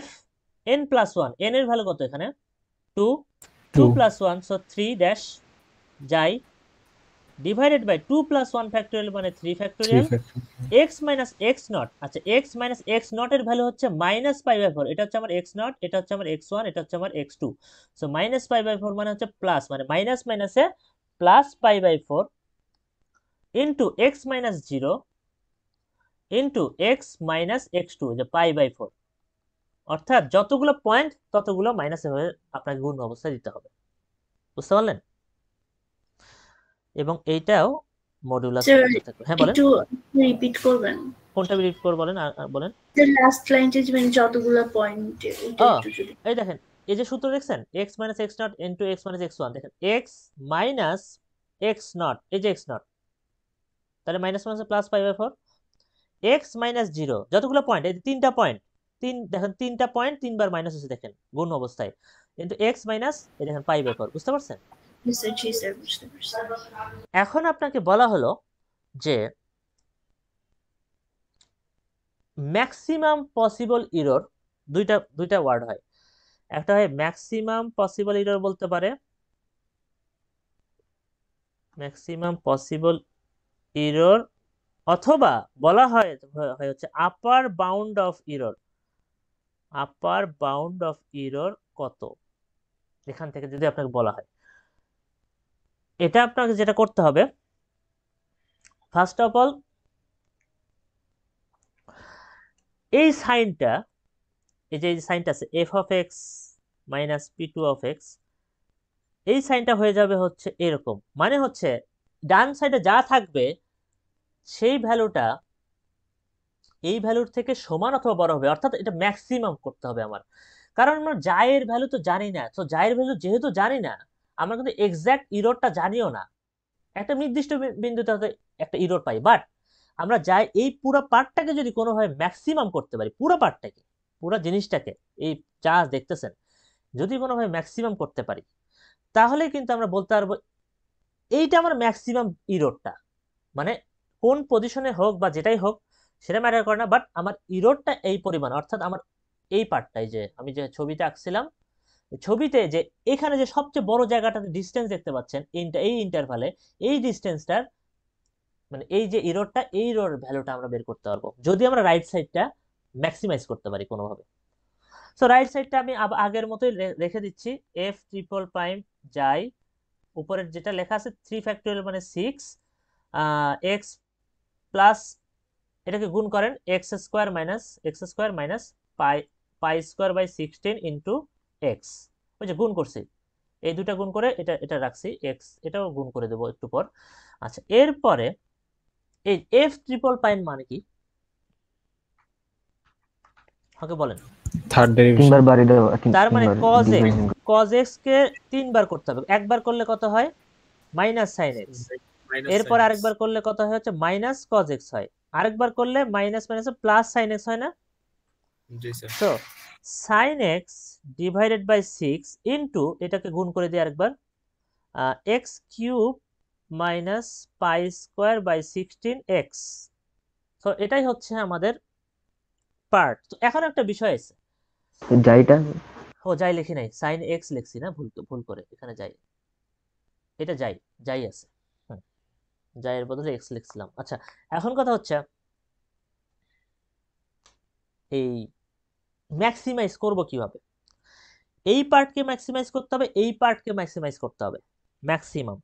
f n+1, n এর ভ্যালু কত এখানে 2, 2 + 1 সো 3 ড্যাশ যাই ডিভাইডেড বাই 2 + 1 ফ্যাক্টোরিয়াল মানে 3 factorial, x minus X not. আচ্ছা x মাইনাস এক্স নট এর ভ্যালু হচ্ছে -π/4, এটা হচ্ছে আমার x নট, এটা হচ্ছে আমার x1, এটা হচ্ছে আমার x2, সো -π/4 মানে হচ্ছে প্লাস, মানে মাইনাস মাইনাসে plus π/4 into x minus 0 into x minus x2, যে π/4, অর্থাৎ যতগুলো পয়েন্ট ততগুলো মাইনাস হয়ে আপনাকে গুণ অবস্থায় দিতে হবে, বুঝতে পারলেন? এবং এইটাও মডুলাস থাকবে। হ্যাঁ বলেন, একটু রিপিট করবেন কোনটা রিপিট করে বলেন, বলেন যে লাস্ট লাইনটা মানে যতগুলো পয়েন্ট, এটা একটু যদি এই দেখেন, এই যে সূত্র দেখছেন x minus X naught into x minus x1, দেখেন x মাইনাস এক্স নট, এই যে x নট, তাহলে minus minus plus π/4, x minus 0 যতগুলো পয়েন্ট, এই তিনটা পয়েন্ট, দেখেন তিনটা পয়েন্ট তিনবার মাইনাস হচ্ছে দেখেন গুণ অবস্থায়, কিন্তু x মাইনাস এই দেখেন π/4, বুঝতে পারছেন? বুঝতে পারছি। এখন আপনাকে বলা হলো যে ম্যাক্সিমাম পসিবল এরর, দুইটা ওয়ার্ড হয়, একটা হয় ম্যাক্সিমাম পসিবল এরর বলতে পারে, ম্যাক্সিমাম পসিবল এরর, অথবা বলা হয় হচ্ছে আপার bound of error. Upper bound of error কত, এখান থেকে যদি আপনাকে বলা হয়, এটা আপনাকে যেটা করতে হবে, ফার্স্ট অফ অল এই সাইনটা, এই যে সাইনটা আছে f of x minus P two of x, এই সাইনটা হয়ে যাবে হচ্ছে এরকম, মানে হচ্ছে ডান সাইডে যা থাকবে সেই ভ্যালুটা এই ভ্যালুর থেকে সমান অথবা বড় হবে, অর্থাৎ এটা ম্যাক্সিমাম করতে হবে আমার, কারণ আমরা জায়ের ভ্যালু তো জানি না। তো জায়ের ভ্যালু যেহেতু জানি না, আমরা কিন্তু এক্সাক্ট ইরোরটা জানিও না, একটা নির্দিষ্ট বিন্দুতে হয়তো একটা ইরোর পাই, বাট আমরা যাই এই পুরো পার্টটাকে যদি কোনোভাবে ম্যাক্সিমাম করতে পারি, পুরো পার্টটাকে, পুরো জিনিসটাকে, এই যা দেখতেছেন যদি কোনোভাবে ম্যাক্সিমাম করতে পারি, তাহলে কিন্তু আমরা বলতে পারবো এইটা আমার ম্যাক্সিমাম ইরোরটা, মানে কোন পজিশনে হোক বা যেটাই হোক সেটা ম্যাটার করে না, বাট আমার ইরোরটা এই পরিমাণ, অর্থাৎ আমার এই পার্টটাই, যে আমি যে ছবিটা আঁকছিলাম, ছবিতে যে এখানে যে সবচেয়ে বড় জায়গাটাতে ডিস্টেন্স দেখতে পাচ্ছেন এই ইন্টারভালে, এই ডিস্টেন্সটার মানে এই যে ইরোরটা, এই ইরোর ভ্যালুটা আমরা বের করতে পারবো যদি আমরা রাইট সাইডটা ম্যাক্সিমাইজ করতে পারি কোনোভাবে। সো রাইট সাইডটা আমি আগের মতোই রেখে দিচ্ছি, এফ ট্রিপল প্রাইম যাই, উপরের যেটা লেখা আছে 3 ফ্যাক্টোরিয়াল মানে 6 এক্স প্লাস, এটাকে গুণ করেন x square minus pi square by 16 into x, ওই যে গুণ করছি, এই দুটা গুণ করে এটা রাখছি, এক্স এটাও গুণ করে দেবো একটু পর। আচ্ছা, এরপরে এই এফ ট্রিপল প্রাইম মানে কি আমাকে বলেন? Third derivation. তিনবার বাড়ি দেওয়া, তার মানে cos x, division। cos x কে তিনবার করতে হবে, একবার করলে কত হয় মাইনাস সাইন এক্স, এরপর আরেকবার করলে কত হয় হচ্ছে মাইনাস cos x হয়, আরেকবার করলে মাইনাস প্লাস সাইন এক্স হয় না? জি স্যার। তো sine x divided by 6 into, এটাকে গুণ করে দিই আরেকবার, x cube minus pi square by 16 x. তো এটাই হচ্ছে আমাদের পার্ট। তো এখন একটা বিষয় আছে, তো যাইটা ও যাই লিখি নাই, সাইন এক্স লিখছি না, ভুল করে, এখানে যাই, এটা যাই আছে, যাইয়ের বদলে এক্স লিখছিলাম। আচ্ছা, এখন কথা হচ্ছে এই ম্যাক্সিমাইজ করব কিভাবে, এই পার্টকে ম্যাক্সিমাইজ করতে হবে, এই পার্টকে ম্যাক্সিমাইজ করতে হবে, ম্যাক্সিমাম।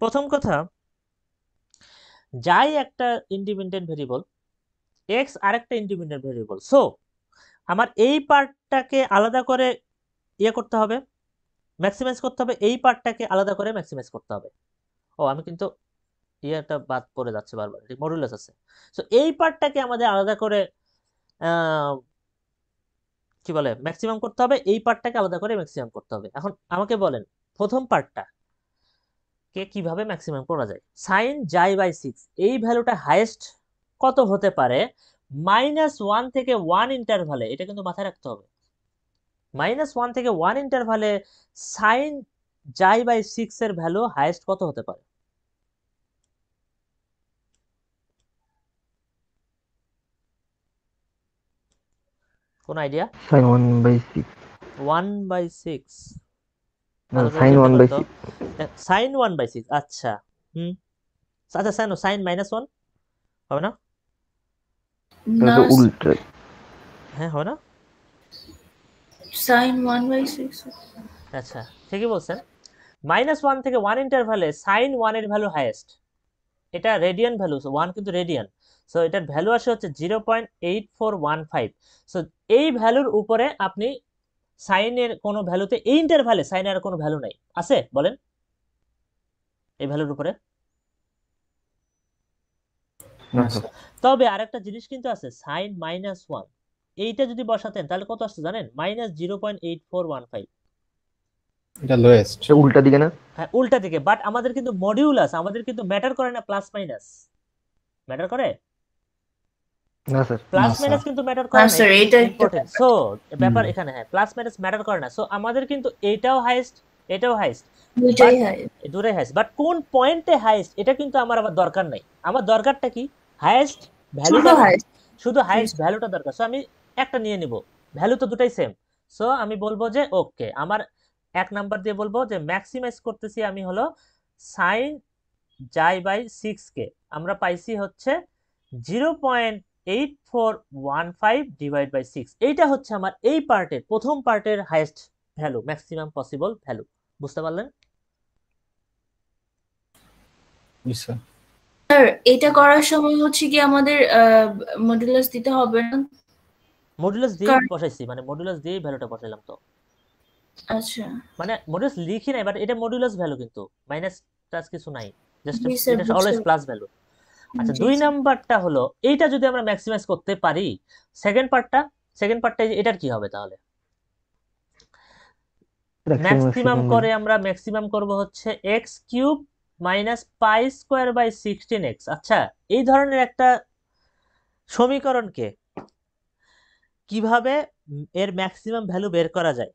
প্রথম কথা, যাই একটা ইন্ডিপেন্ডেন্ট ভেরিয়েবল, এক্স আরেকটা ইন্ডিপেন্ডেন্ট ভেরিয়েবল, সো আমার এই পার্টটাকে আলাদা করে ইয়ে করতে হবে, ম্যাক্সিমাইজ করতে হবে, এই পার্টটাকে আলাদা করে ম্যাক্সিমাইজ করতে হবে। ও আমি কিন্তু ইয়েটা বাদ পড়ে যাচ্ছে বারবার, মডুলাস আছে। সো এই পার্টটাকে আমাদের আলাদা করে কি বলে ম্যাক্সিমাম করতে হবে, এই পার্টটাকে আলাদা করে ম্যাক্সিমাম করতে হবে। এখন আমাকে বলেন প্রথম পার্টটা কে কিভাবে ম্যাক্সিমাম করা যায়? সাইন যাই বাই 6 এই ভ্যালুটা হাইয়েস্ট কত হতে পারে? -1 থেকে 1 ইন্টারভালে, এটা কিন্তু মাথায় রাখতে হবে, -1 থেকে 1 ইন্টারভালে সাইন যাই বাই 6 এর ভ্যালু হাইয়েস্ট কত হতে পারে? কোন আইডিয়া? sin 1/6 1/6 না sin 1/6 সাইন 1/6, আচ্ছা আচ্ছা সাইন -1 হবে না? এটা তো উল্টো। হ্যাঁ হবে না? sin 1/6, আচ্ছা ঠিকই বলছেন, -1 থেকে 1 ইন্টারভালে সাইন 1 এর ভ্যালু হাইয়েস্ট, এটা রেডিয়ান ভ্যালু, 1 কিন্তু রেডিয়ান, সো এটার ভ্যালু আসে হচ্ছে 0.8415। সো এই ভ্যালুর উপরে আপনি সাইনের কোনো ভ্যালুতে, এই ইন্টারভালে সাইনের কোনো ভ্যালু নাই, আছে বলেন এই ভ্যালুর উপরে? তবে আরেকটা জিনিস কিন্তু আছে, সাইন -1, এইটা যদি বসাতেন তাহলে কত আসছে জানেন? -0.8415। এটা লোয়েস্ট। এটা উল্টা দিকে না? হ্যাঁ উল্টা দিকে, বাট আমাদের কিন্তু মডিউলাস, আমাদের কিন্তু ম্যাটার করে না প্লাস মাইনাস, ম্যাটার করে না স্যার, প্লাস না, মাইনাস স্যার। কিন্তু ম্যাটার করে না, না, স্যার, এইটা ইম্পর্টেন্ট। সো ব্যাপার এখানে, হ্যাঁ প্লাস মাইনাস ম্যাটার করে না, সো আমাদের কিন্তু এইটাও হাইয়েস্ট, এটাও হাইয়েস্ট, দুইটাই হয়। দূরে হাইয়েস্ট, বাট কোন পয়েন্টে হাইয়েস্ট এটা কিন্তু আমার আবার দরকার নাই। আমার দরকারটা কি? হাইয়েস্ট ভ্যালুটা highest। শুধু হাইয়েস্ট ভ্যালুটা দরকার। সো আমি একটা নিয়ে নিব, ভ্যালু তো দুটাই সেম। সো আমি বলবো যে ওকে, আমার 1 নাম্বার দিয়ে বলবো যে ম্যাক্সিমাইজ করতেছি আমি হলো সাইন যাই বাই 6 কে আমরা পাইছি হচ্ছে 0.8415 ডিভাইড বাই 6। এইটা হচ্ছে আমার এই পার্টের প্রথম পার্টের highest value, maximum possible value. বুঝতে পারলেন? Yes, sir. স্যার এটা করার সময় হচ্ছে কি আমাদের মডুলাস দিতে হবে না? মডুলাস দিয়ে কারণ- বসাইছি, মানে মডুলাস দিয়ে ভ্যালুটা বসাইলাম। তো আচ্ছা মানে মডুলাস লিখি নাই, বাট এটা মডুলাস ভ্যালু, কিন্তু মাইনাস টাচ কিছু নাই, জাস্ট জি স্যার, এটা বুঝতে অলওয়েজ প্লাস ভ্যালু। আচ্ছা, জি 2 স্যার। নাম্বারটা হলো এইটা যদি আমরা ম্যাক্সিমাইজ করতে পারি, সেকেন্ড পার্টটা এটার কি হবে তাহলে? ম্যাক্সিমাম করে আমরা ম্যাক্সিমাম করব হচ্ছে x cube minus pi square by 16x। আচ্ছা, এই ধরনের একটা সমীকরণকে কিভাবে এর ম্যাক্সিমাম ভ্যালু বের করা যায়,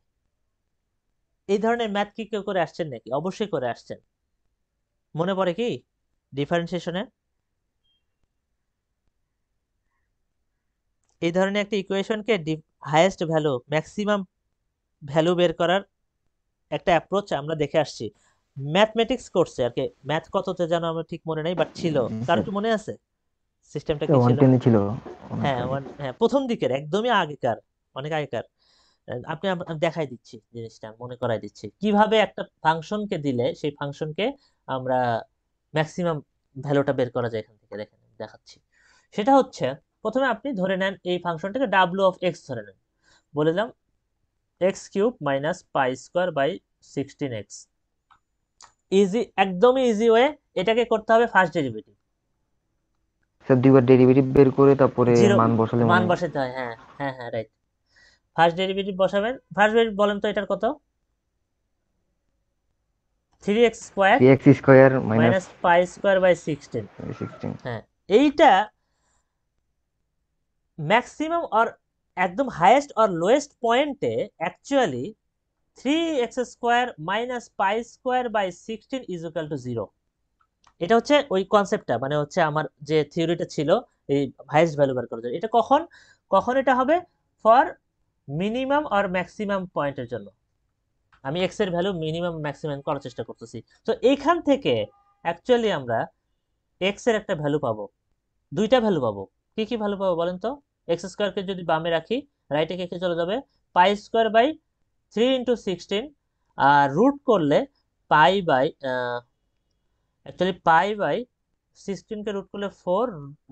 এই ধরনের ম্যাথ কি কেউ করে আসছেন নাকি? অবশ্যই করে আসছেন। মনে পড়ে কি ডিফারেন্সিয়েশনে এই ধরনের একটা ইকুয়েশনকে হাইয়েস্ট ভ্যালু ম্যাক্সিমাম ভ্যালু বের করার একটা অ্যাপ্রোচ আমরা দেখে আসছি ম্যাথমেটিক্স কোর্সে আর কি। ম্যাথ কততে যেন আমার ঠিক মনে নেই, বাট ছিল। কারো কি মনে আছে সিস্টেমটা কি ছিল? ছিল হ্যাঁ, হ্যাঁ, প্রথম দিকের একদমই আগেকার, অনেক আগেকার। আমি দেখাই দিচ্ছি জিনিসটা, মনে করাই দিচ্ছি কিভাবে একটা ফাংশনকে দিলে সেই ফাংশনকে আমরা ম্যাক্সিমাম ভ্যালুটা বের করা যায় এখান থেকে। দেখেন দেখাচ্ছি। সেটা হচ্ছে প্রথমে আপনি ধরে নেন এই ফাংশনটাকে ডাব্লিউ অফ এক্স ধরে নেন। বলে দিলাম x cube minus pi square by 16x। Easy, একদমই ইজি ওয়ে। এটাকে করতে হবে ফার্স্ট ডেরিভেটিভ, স্যার দুইবার ডেরিভেটিভ বের করে তারপরে জিরো মান বসালে মান বসাতে হয়। হ্যাঁ হ্যাঁ হ্যাঁ, রাইট। ফার্স্ট ডেরিভেটিভ বসাবেন। ফার্স্ট ডেরিভেটিভ বলেন তো এটার কত? 3x square 3x square minus pi square by 16। 16। হ্যাঁ, এইটা ম্যাক্সিমাম আর একদম হাইয়েস্ট আর লোয়েস্ট পয়েন্টে actually 3x square minus pi square by 16 is equal to 0। এটা হচ্ছে ওই কনসেপ্টটা, মানে হচ্ছে আমার যে থিওরিটা ছিল এই হাইয়েস্ট ভ্যালু বের করার জন্য। এটা কখন কখন এটা হবে? ফর মিনিমাম আর ম্যাক্সিমাম পয়েন্টের জন্য। আমি এক্স এর ভ্যালু মিনিমাম ম্যাক্সিমাম করার চেষ্টা করতেছি। তো এইখান থেকে অ্যাকচুয়ালি আমরা এক্স এর একটা ভ্যালু পাবো, দুইটা ভ্যালু পাবো। কি কি ভ্যালু পাবো বলেন তো? এক্স স্কোয়ারকে যদি বামে রাখি, রাইটে কে চলে যাবে পাই স্কোয়ার বাই 3 ইন্টু 16, আর রুট করলে pi by actually pi by 16কে রুট করলে 4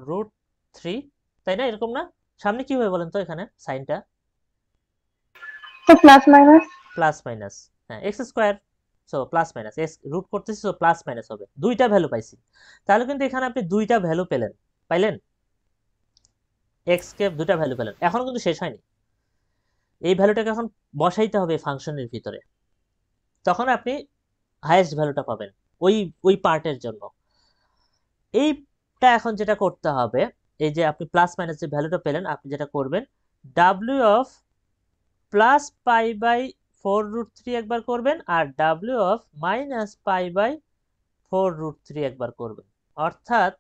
রুট 3, তাই না? এরকম না? সামনে কি হবে বলেন তো এখানে সাইনটা? Plus minus. প্লাস মাইনাস, হ্যাঁ, X square. So plus minus X root করতেছি, সো প্লাস মাইনাস হবে। দুইটা ভ্যালু পাইছি। তাহলে কিন্তু এখানে আপনি দুইটা ভ্যালু পাইলেন, এক্স কে দুইটা ভ্যালু পেলেন। এখন কিন্তু শেষ হয়নি, এই ভ্যালুটাকে এখন বসাইতে হবে ফাংশনের ভিতরে, তখন আপনি হাইয়েস্ট ভ্যালুটা পাবেন ওই ওই পার্টের জন্য। এইটা এখন যেটা করতে হবে, এই যে আপনি প্লাস মাইনাস যে ভ্যালুটা পেলেন, আপনি যেটা করবেন W of plus pi by 4 root 3 একবার করবেন, আর W of minus pi by 4 root 3 একবার করবেন। অর্থাৎ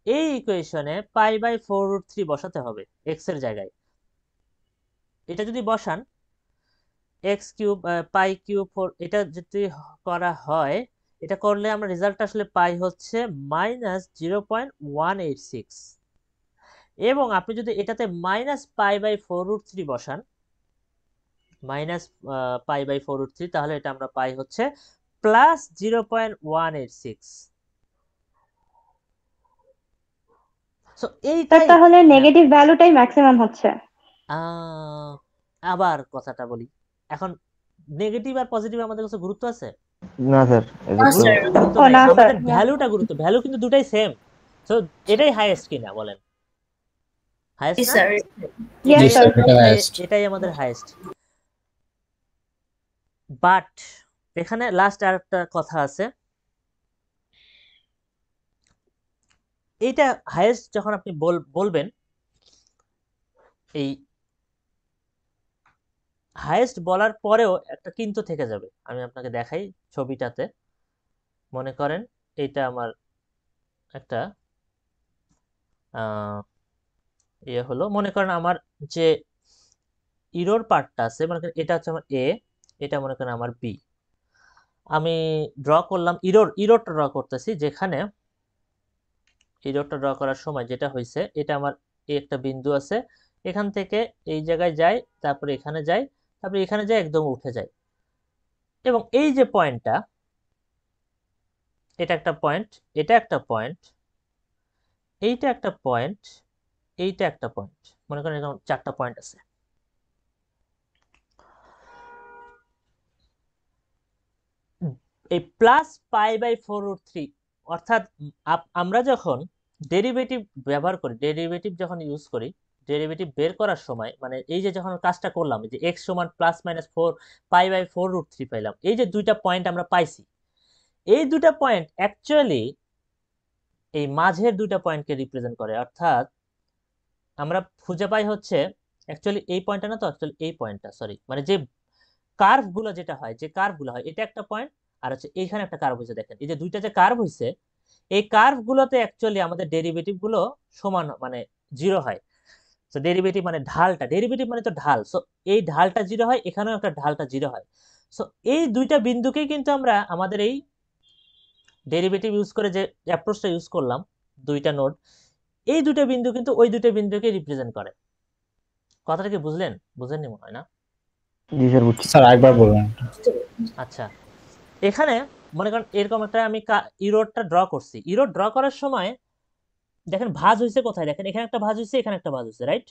এই ইকুয়েশনে পাই বাই 4 রুট 3 বসাতে হবে এক্স এর জায়গায়। এটা যদি বসান এক্স কিউব পাই কিউব 4, এটা যদি করা হয়, এটা করলে আমরা রেজাল্ট আসলে পাই হচ্ছে মাইনাস 0.186। এবং আপনি যদি এটাতে মাইনাস পাই বাই 4 রুট 3 বসান, মাইনাস পাই বাই 4 রুট 3, তাহলে এটা আমরা পাই হচ্ছে প্লাস 0.186। সো এইটাই তাহলে নেগেটিভ ভ্যালুটাই ম্যাক্সিমাম হচ্ছে। আবার কথাটা বলি, এখন নেগেটিভ আর পজিটিভ আমাদের কাছে গুরুত্ব আছে না স্যার, গুরুত্ব নাই, আমাদের ভ্যালুটা গুরুত্ব। ভ্যালু কিন্তু দুটাই সেম। সো এটাই হাইয়েস্ট কিনা বলেন? হাইয়েস্ট না? এটাই আমাদের হাইয়েস্ট। বাট এখানে লাস্ট আরেকটা কথা আছে, এইটা হাইয়েস্ট যখন আপনি বলবেন, এই হাইয়েস্ট বলার পরেও একটা কিন্তু থেকে যাবে। আমি আপনাকে দেখাই ছবিটাতে। মনে করেন এইটা আমার একটা ইয়ে হলো, মনে করেন আমার যে ইরোর পার্টটা আছে, মনে করেন এটা হচ্ছে আমার এ, এটা মনে করেন আমার বি। আমি ড্র করলাম ইরোরটা ড্র করতেছি, যেখানে ইরোরটা ড্র করার সময় যেটা হয়েছে, এটা আমার একটা বিন্দু আছে, এখান থেকে এই জায়গায় যায়, তারপরে এখানে যায়, তারপরে এখানে যায়, একদম উঠে যায়। এবং এই যে পয়েন্টটা, এটা একটা পয়েন্ট, এটা একটা পয়েন্ট, এইটা একটা পয়েন্ট, এইটা একটা পয়েন্ট, মনে করেন এরকম 4টা পয়েন্ট আছে। এই প্লাস π/4√3, অর্থাৎ আমরা যখন ডেরিভেটিভ ব্যবহার করি, ডেরিভেটিভ যখন ইউজ করি, ডেরিভেটিভ বের করার সময়, মানে এই যে যখন কাজটা করলাম, যে x সমান +-4 π/4√3 পাইলাম, এই যে দুইটা পয়েন্ট আমরা পাইছি, এই দুটা পয়েন্ট অ্যাকচুয়ালি এই মাঝের দুইটা পয়েন্টকে রিপ্রেজেন্ট করে। অর্থাৎ আমরা খুঁজে পাই হচ্ছে অ্যাকচুয়ালি এই পয়েন্টটা না, তো অ্যাকচুয়ালি এই পয়েন্টটা, সরি, মানে যে কার্ভগুলো যেটা হয়, যে কার্ভগুলো হয়, এটা একটা পয়েন্ট, আর হচ্ছে এইখানে একটা কার্ভ হয়েছে। দেখেন এই যে দুইটা যে কার্ভ হয়েছে, এই কার্ভগুলোতে অ্যাকচুয়ালি আমাদের ডেরিভেটিভ গুলো সমান, মানে 0 হয়। সো ডেরিভেটিভ মানে ঢালটা, ডেরিভেটিভ মানে তো ঢাল, সো এই ঢালটা 0 হয়, এখানেও একটা ঢালটা 0 হয়। সো এই দুইটা বিন্দুকেই কিন্তু আমরা আমাদের এই ডেরিভেটিভ ইউজ করে যে অ্যাপ্রোচটা ইউজ করলাম, দুইটা নোড, এই দুইটা বিন্দু কিন্তু ওই দুইটা বিন্দুকে রিপ্রেজেন্ট করে। কথাটা কি বুঝলেন? বুঝেননি মনে হয় না? জি স্যার বুঝছি। স্যার একবার বলবেন। আচ্ছা, এখানে মনে করেন এরকম একটা আমি ইরোডটা ড্র করছি। ইরোড ড্র করার সময় দেখেন ভাঁজ হয়েছে কোথায়, দেখেন এখানে একটা ভাঁজ হয়েছে, এখানে একটা ভাঁজ হয়েছে, রাইট?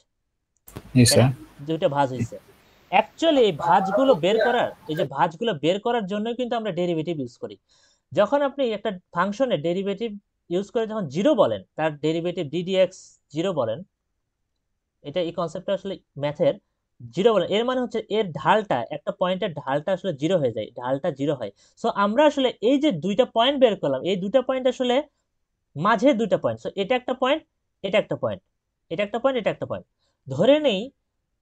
জি স্যার। দুইটা ভাঁজ হয়েছে। অ্যাকচুয়ালি এই ভাঁজগুলো বের করার, এই যে ভাঁজগুলো বের করার জন্য কিন্তু আমরা ডেরিভেটিভ ইউজ করি। যখন আপনি একটা ফাংশনের ডেরিভেটিভ ইউজ করে যখন 0 বলেন, তার ডেরিভেটিভ ddx 0 বলেন, এটা এই কনসেপ্টটা আসলে ম্যাথের 0 বলেন, এর মানে হচ্ছে এর ঢালটা, একটা পয়েন্টের ঢালটা আসলে 0 হয়ে যায়, ঢালটা 0 হয়। সো আমরা আসলে এই যে দুইটা পয়েন্ট বের করলাম, এই দুইটা পয়েন্ট আসলে মাঝে দুইটা পয়েন্ট। সো এটা একটা পয়েন্ট, এটা একটা পয়েন্ট, এটা একটা পয়েন্ট, এটা একটা পয়েন্ট। ধরে নেই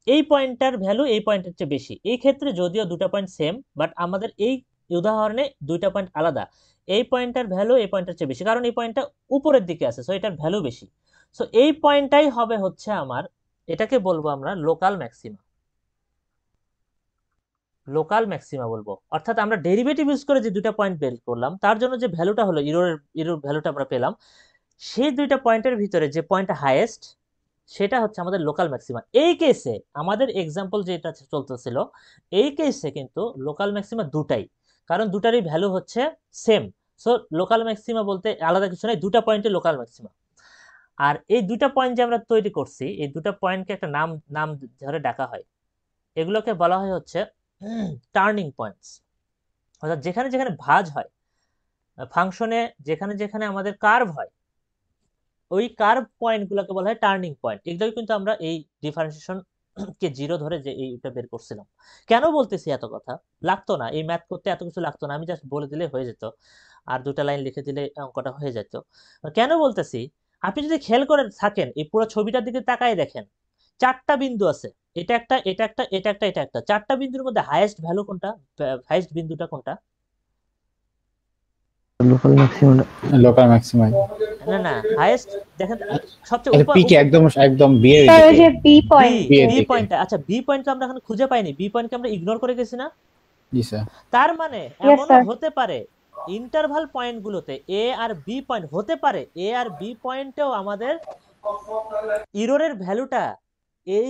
এই পয়েন্টটার ভ্যালু এই পয়েন্টের চেয়ে বেশি। এই ক্ষেত্রে যদিও দুটা পয়েন্ট সেম, বাট আমাদের এই উদাহরণে দুইটা পয়েন্ট আলাদা। এই পয়েন্টটার ভ্যালু এই পয়েন্টের চেয়ে বেশি, কারণ এই পয়েন্টটা উপরের দিকে আছে, সো এটার ভ্যালু বেশি। সো এই পয়েন্টটাই হবে হচ্ছে আমার, এটাকে বলবো আমরা লোকাল ম্যাক্সিমা। লোকাল ম্যাক্সিমা বলবো, অর্থাৎ আমরা ডেরিভেটিভ ইউজ করে যে দুটা পয়েন্ট বের করলাম, তার জন্য যে ভ্যালুটা হলো ইরোর ভ্যালুটা আমরা পেলাম, সেই দুইটা পয়েন্টের ভিতরে যে পয়েন্টটা হাইয়েস্ট, সেটা হচ্ছে আমাদের লোকাল ম্যাক্সিমা। এই কেসে আমাদের এক্সাম্পল যেটা চলতেছিল, এই কেসে কিন্তু লোকাল ম্যাক্সিমা দুটাই, কারণ দুটারই ভ্যালু হচ্ছে সেম। সো লোকাল ম্যাক্সিমা বলতে আলাদা কিছু নাই, দুটা পয়েন্টে লোকাল ম্যাক্সিমা। আর এই দুটা পয়েন্ট যে আমরা তৈরি করছি, এই দুটা পয়েন্টকে একটা নাম নাম ধরে ডাকা হয়, এগুলোকে বলা হয় হচ্ছে টার্নিং পয়েন্টস। অর্থাৎ যেখানে যেখানে ভাঁজ হয় ফাংশনে, যেখানে যেখানে আমাদের কার্ভ হয়, ওই কার্ভ পয়েন্ট গুলোকে বলা হয় টার্নিং পয়েন্ট। এগুলো কিন্তু আমরা এই ডিফারেন্সিয়েশন কে 0 ধরে যে এইটা বের করছিলাম। কেন বলতেছি এত কথা, লাগতো না এই ম্যাথ করতে, এত কিছু লাগতো না, আমি জাস্ট বলে দিলে হয়ে যেত, আর দুটা লাইন লিখে দিলে অঙ্কটা হয়ে যেত। কেন বলতেছি, আপনি যদি খেয়াল করে থাকেন, এই পুরো ছবিটার দিকে তাকায় দেখেন, 4টা বিন্দু আছে, এটা একটা, এটা একটা, এটা একটা, এটা একটা। 4টা বিন্দুর মধ্যে হাইয়েস্ট ভ্যালু কোনটা, হাইয়েস্ট বিন্দুটা কোনটা? Local maximum. Local maximum. না না, হাইয়েস্ট দেখেন সবচেয়ে আচ্ছা, পি কে একদম বি এর স্যার ওই দিকে। যে বি পয়েন্ট, বি পয়েন্টটা, আচ্ছা বি পয়েন্টকে আমরা এখন খুঁজে পাইনি, বি পয়েন্টকে আমরা ইগনোর করে গেছি না? জি স্যার। তার মানে এমনও হতে পারে ইন্টারভাল পয়েন্টগুলোতে এ আর বি পয়েন্ট হতে পারে, এ আর বি পয়েন্টেও আমাদের ইরোরের ভ্যালুটা এই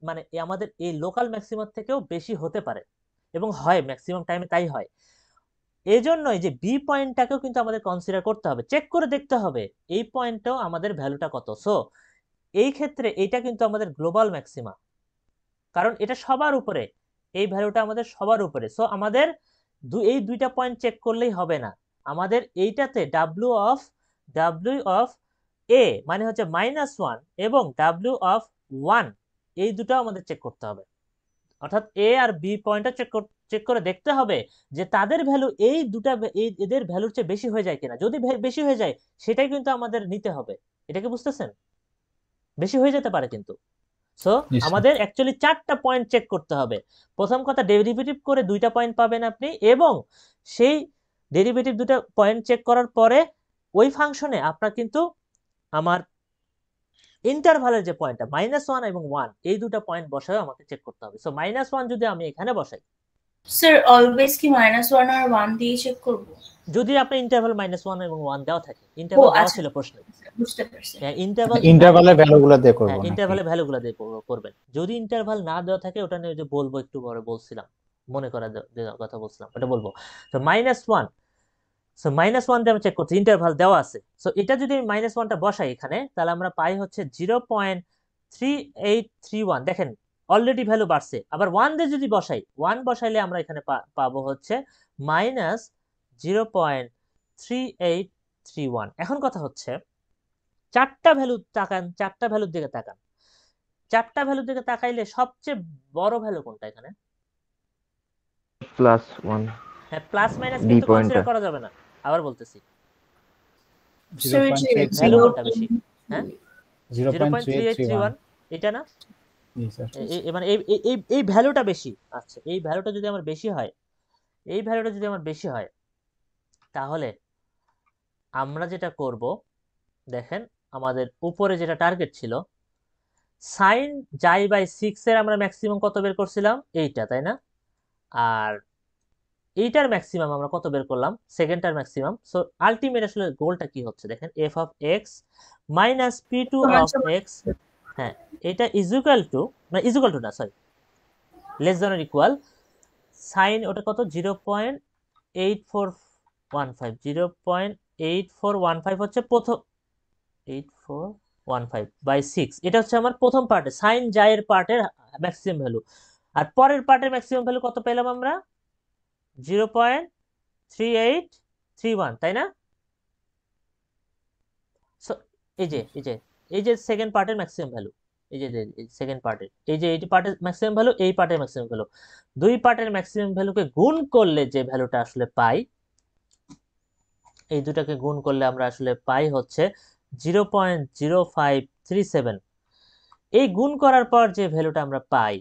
মানে আমাদের এই লোকাল ম্যাক্সিমাম থেকেও বেশি হতে পারে, এবং হয় ম্যাক্সিমাম টাইমে তাই হয়। এই জন্যই যে বি পয়েন্টটাকেও কিন্তু আমাদের কনসিডার করতে হবে, চেক করে দেখতে হবে এই পয়েন্টটাও আমাদের ভ্যালুটা কত। সো এই ক্ষেত্রে এটা কিন্তু আমাদের গ্লোবাল ম্যাক্সিমা, কারণ এটা সবার উপরে, এই ভ্যালুটা আমাদের সবার উপরে। সো আমাদের এই দুইটা পয়েন্ট চেক করলেই হবে না, আমাদের এইটাতে ডাব্লিউ অফ এ মানে হচ্ছে -1 এবং ডাব্লিউ অফ 1, এই দুটো আমাদের চেক করতে হবে। অর্থাৎ এ আর বি পয়েন্টটা চেক করে দেখতে হবে যে তাদের ভ্যালু এই দুটা এদের ভ্যালুর চেয়ে বেশি হয়ে যায় কিনা। যদি বেশি হয়ে যায়, সেটাই কিন্তু আমাদের নিতে হবে। এটাকে বুঝতেছেন? বেশি হয়ে যেতে পারে কিন্তু। সো আমাদের অ্যাকচুয়ালি 4টা পয়েন্ট চেক করতে হবে। প্রথম কথা, ডেরিভেটিভ করে 2টা পয়েন্ট পাবেন আপনি, এবং সেই ডেরিভেটিভ 2টা পয়েন্ট চেক করার পরে ওই ফাংশনে আপনার কিন্তু আমার ইন্টারভালের যে পয়েন্টটা -1 এবং 1 এই দুটো পয়েন্ট বসায় আমাকে চেক করতে হবে। সো -1 যদি আমি এখানে বসাই, স্যার অলওয়েজ কি -1 আর 1 দিয়ে চেক করব? যদি আপনার ইন্টারভাল -1 এবং 1 দেওয়া থাকে, ও ইন্টারভাল দেওয়া আচ্ছা, ছিল প্রশ্নে, বুঝতে পারছি। হ্যাঁ ইন্টারভাল ইন্টারভালের ভ্যালুগুলো দিয়ে করবো হ্যাঁ নাকি? ইন্টারভালে ভ্যালুগুলো দিয়ে করবেন। যদি ইন্টারভাল না দেওয়া থাকে ওটা নিয়ে যে বলবো, একটু পরে বলছিলাম, মনে করা দেওয়ার কথা বলছিলাম, ওটা বলবো। তো -1, সো -1 দিয়ে আমি চেক করছি, ইন্টারভাল দেওয়া আছে। সো এটা যদি আমি -1টা বসাই এখানে, তাহলে আমরা পাই হচ্ছে 0.3831। দেখেন অলরেডি ভ্যালু বাড়ছে। আবার 1 দিয়ে যদি বসাই, 1 বসাইলে আমরা এখানে পাবো হচ্ছে -0.3831। এখন কথা হচ্ছে চারটা ভ্যালু তাকান, চারটা ভ্যালুর দিকে তাকান। চারটা ভ্যালুর দিকে তাকাইলে সবচেয়ে বড় ভ্যালু কোনটা এখানে? +1 হ্যাঁ, প্লাস মাইনাস ডি কিন্তু পয়েন্টটা কনসিডার করা যাবে না। আবার বলতেছি, স্যার যে ভ্যালু 0.331 কোনটা বেশি? হ্যাঁ 0.3831 এটা না? জি স্যার। মানে এই ভ্যালুটা বেশি। আচ্ছা, এই ভ্যালুটা যদি আমার বেশি হয়, এই ভ্যালুটা যদি আমার বেশি হয়, তাহলে আমরা যেটা করব, দেখেন আমাদের উপরে যেটা টার্গেট ছিল সাইন যাই বাই 6 এর আমরা ম্যাক্সিমাম কত বের করছিলাম? এইটা, তাই না? আর এইটার ম্যাক্সিমাম আমরা কত বের করলাম? সেকেন্ডটার ম্যাক্সিমাম। সো আলটিমেট আসলে গোলটা কি হচ্ছে দেখেন, f of x minus p2 of x, হ্যাঁ এটা ইকুয়াল টু, মানে ইকুয়াল টু না, sorry, less than or equal sign, ওটা কত? 0.8415, 0.8415 হচ্ছে প্রথম, 8415 বাই 6, এটা হচ্ছে আমার প্রথম পার্টে সাইন জায়ের পার্টের ম্যাক্সিমাম ভ্যালু। আর পরের পার্টের ম্যাক্সিমাম ভ্যালু কত পেলাম আমরা? 0.3831, তাই না? সো এই যে সেকেন্ড পার্টের ম্যাক্সিমাম ভ্যালু, এই যে সেকেন্ড পার্টের, এই যে এইটি পার্টের ম্যাক্সিমাম ভ্যালু, এই পার্টের ম্যাক্সিমাম ভ্যালু, দুই পার্টের ম্যাক্সিমাম ভ্যালুকে গুণ করলে যে ভ্যালুটা আসলে পাই, এই দুটাকে গুণ করলে আমরা আসলে পাই হচ্ছে 0.0537। এই গুণ করার পর যে ভ্যালুটা আমরা পাই,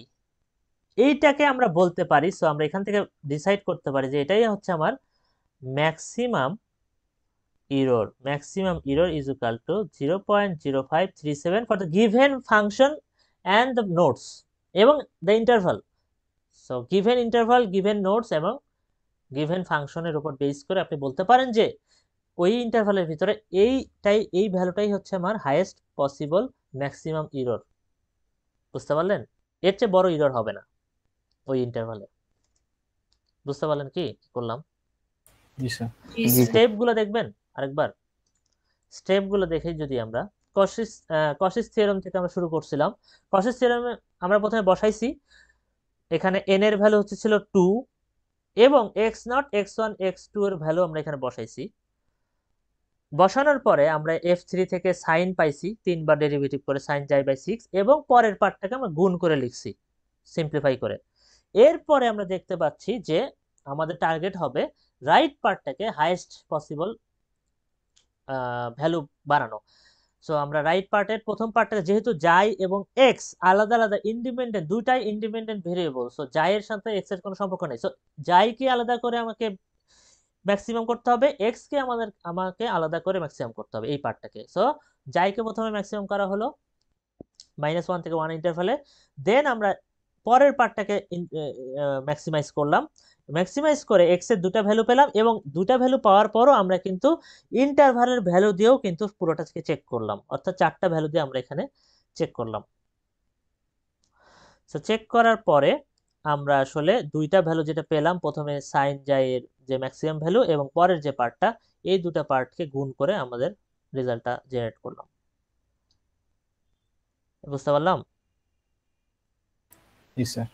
এইটাকে আমরা বলতে পারি, সো আমরা এখান থেকে ডিসাইড করতে পারি যে এটাই হচ্ছে আমার maximum error. Maximum error is equal to 0.0537 for the given function and the nodes এবং the interval. So given interval, given nodes এবং given function এর উপর বেস করে আপনি বলতে পারেন যে ওই ইন্টারভালের ভিতরে এই ভ্যালুটাই হচ্ছে আমার হাইয়েস্ট পসিবল ম্যাক্সিমাম এরর। বুঝতে পারলেন? এর চেয়ে বড় এরর হবে না ওই ইন্টারভালে। বুঝতে পারলেন কি করলাম? জি স্যার। স্টেপগুলো দেখবেন আরেকবার, স্টেপগুলো দেখে যদি আমরা কশিস থিওরেম থেকে আমরা শুরু করছিলাম। কশিস থিওরেমে আমরা প্রথমে বসাইছি, এখানে n এর ভ্যালু হচ্ছে ছিল 2 এবং x0, x1, x2 এর ভ্যালু আমরা এখানে বসাইছি। বসানোর পরে আমরা f3 থেকে সাইন পাইছি, 3 বার ডেরিভেটিভ করে সাইন যাই বাই 6, এবং পরের পার্টটাকে আমরা গুণ করে লিখছি সিম্পলিফাই করে। এরপরে আমরা দেখতে পাচ্ছি যে আমাদের টার্গেট হবে রাইট পার্টটাকে হাইয়েস্ট পসিবল ভ্যালু বানানো। সো আমরা রাইট পার্টের প্রথম পার্টটা, যেহেতু যাই এবং এক্স আলাদা আলাদা ইন্ডিপেন্ডেন্ট, দুইটাই ইন্ডিপেন্ডেন্ট ভেরিয়েবল, সো যাইয়ের সাথে এক্স এর কোনো সম্পর্ক নেই। সো যাইকে আলাদা করে আমাকে ম্যাক্সিমাম করতে হবে, এক্স কে আমাকে আলাদা করে ম্যাক্সিমাম করতে হবে এই পার্টটাকে। সো যাইকে প্রথমে ম্যাক্সিমাম করা হলো -1 থেকে 1 ইন্টারভ্যালে, দেন আমরা পরের পার্টটাকে ম্যাক্সিমাইজ করলাম। ম্যাক্সিমাইজ করে এক্স এর দুটা ভ্যালু পেলাম, এবং দুটা ভ্যালু পাওয়ার পরও আমরা কিন্তু ইন্টারভালের ভ্যালু দিয়েও কিন্তু পুরোটাকে চেক করলাম, অর্থাৎ চারটা ভ্যালু দিয়ে আমরা এখানে চেক করলাম। সো চেক করার পরে আমরা আসলে দুইটা ভ্যালু যেটা পেলাম, প্রথমে সাইন জাইয়ের যে ম্যাক্সিমাম ভ্যালু এবং পরের যে পার্টটা, এই দুটা পার্টকে গুণ করে আমাদের রেজাল্টটা জেনারেট করলাম। বুঝতে পারলাম? জি স্যার।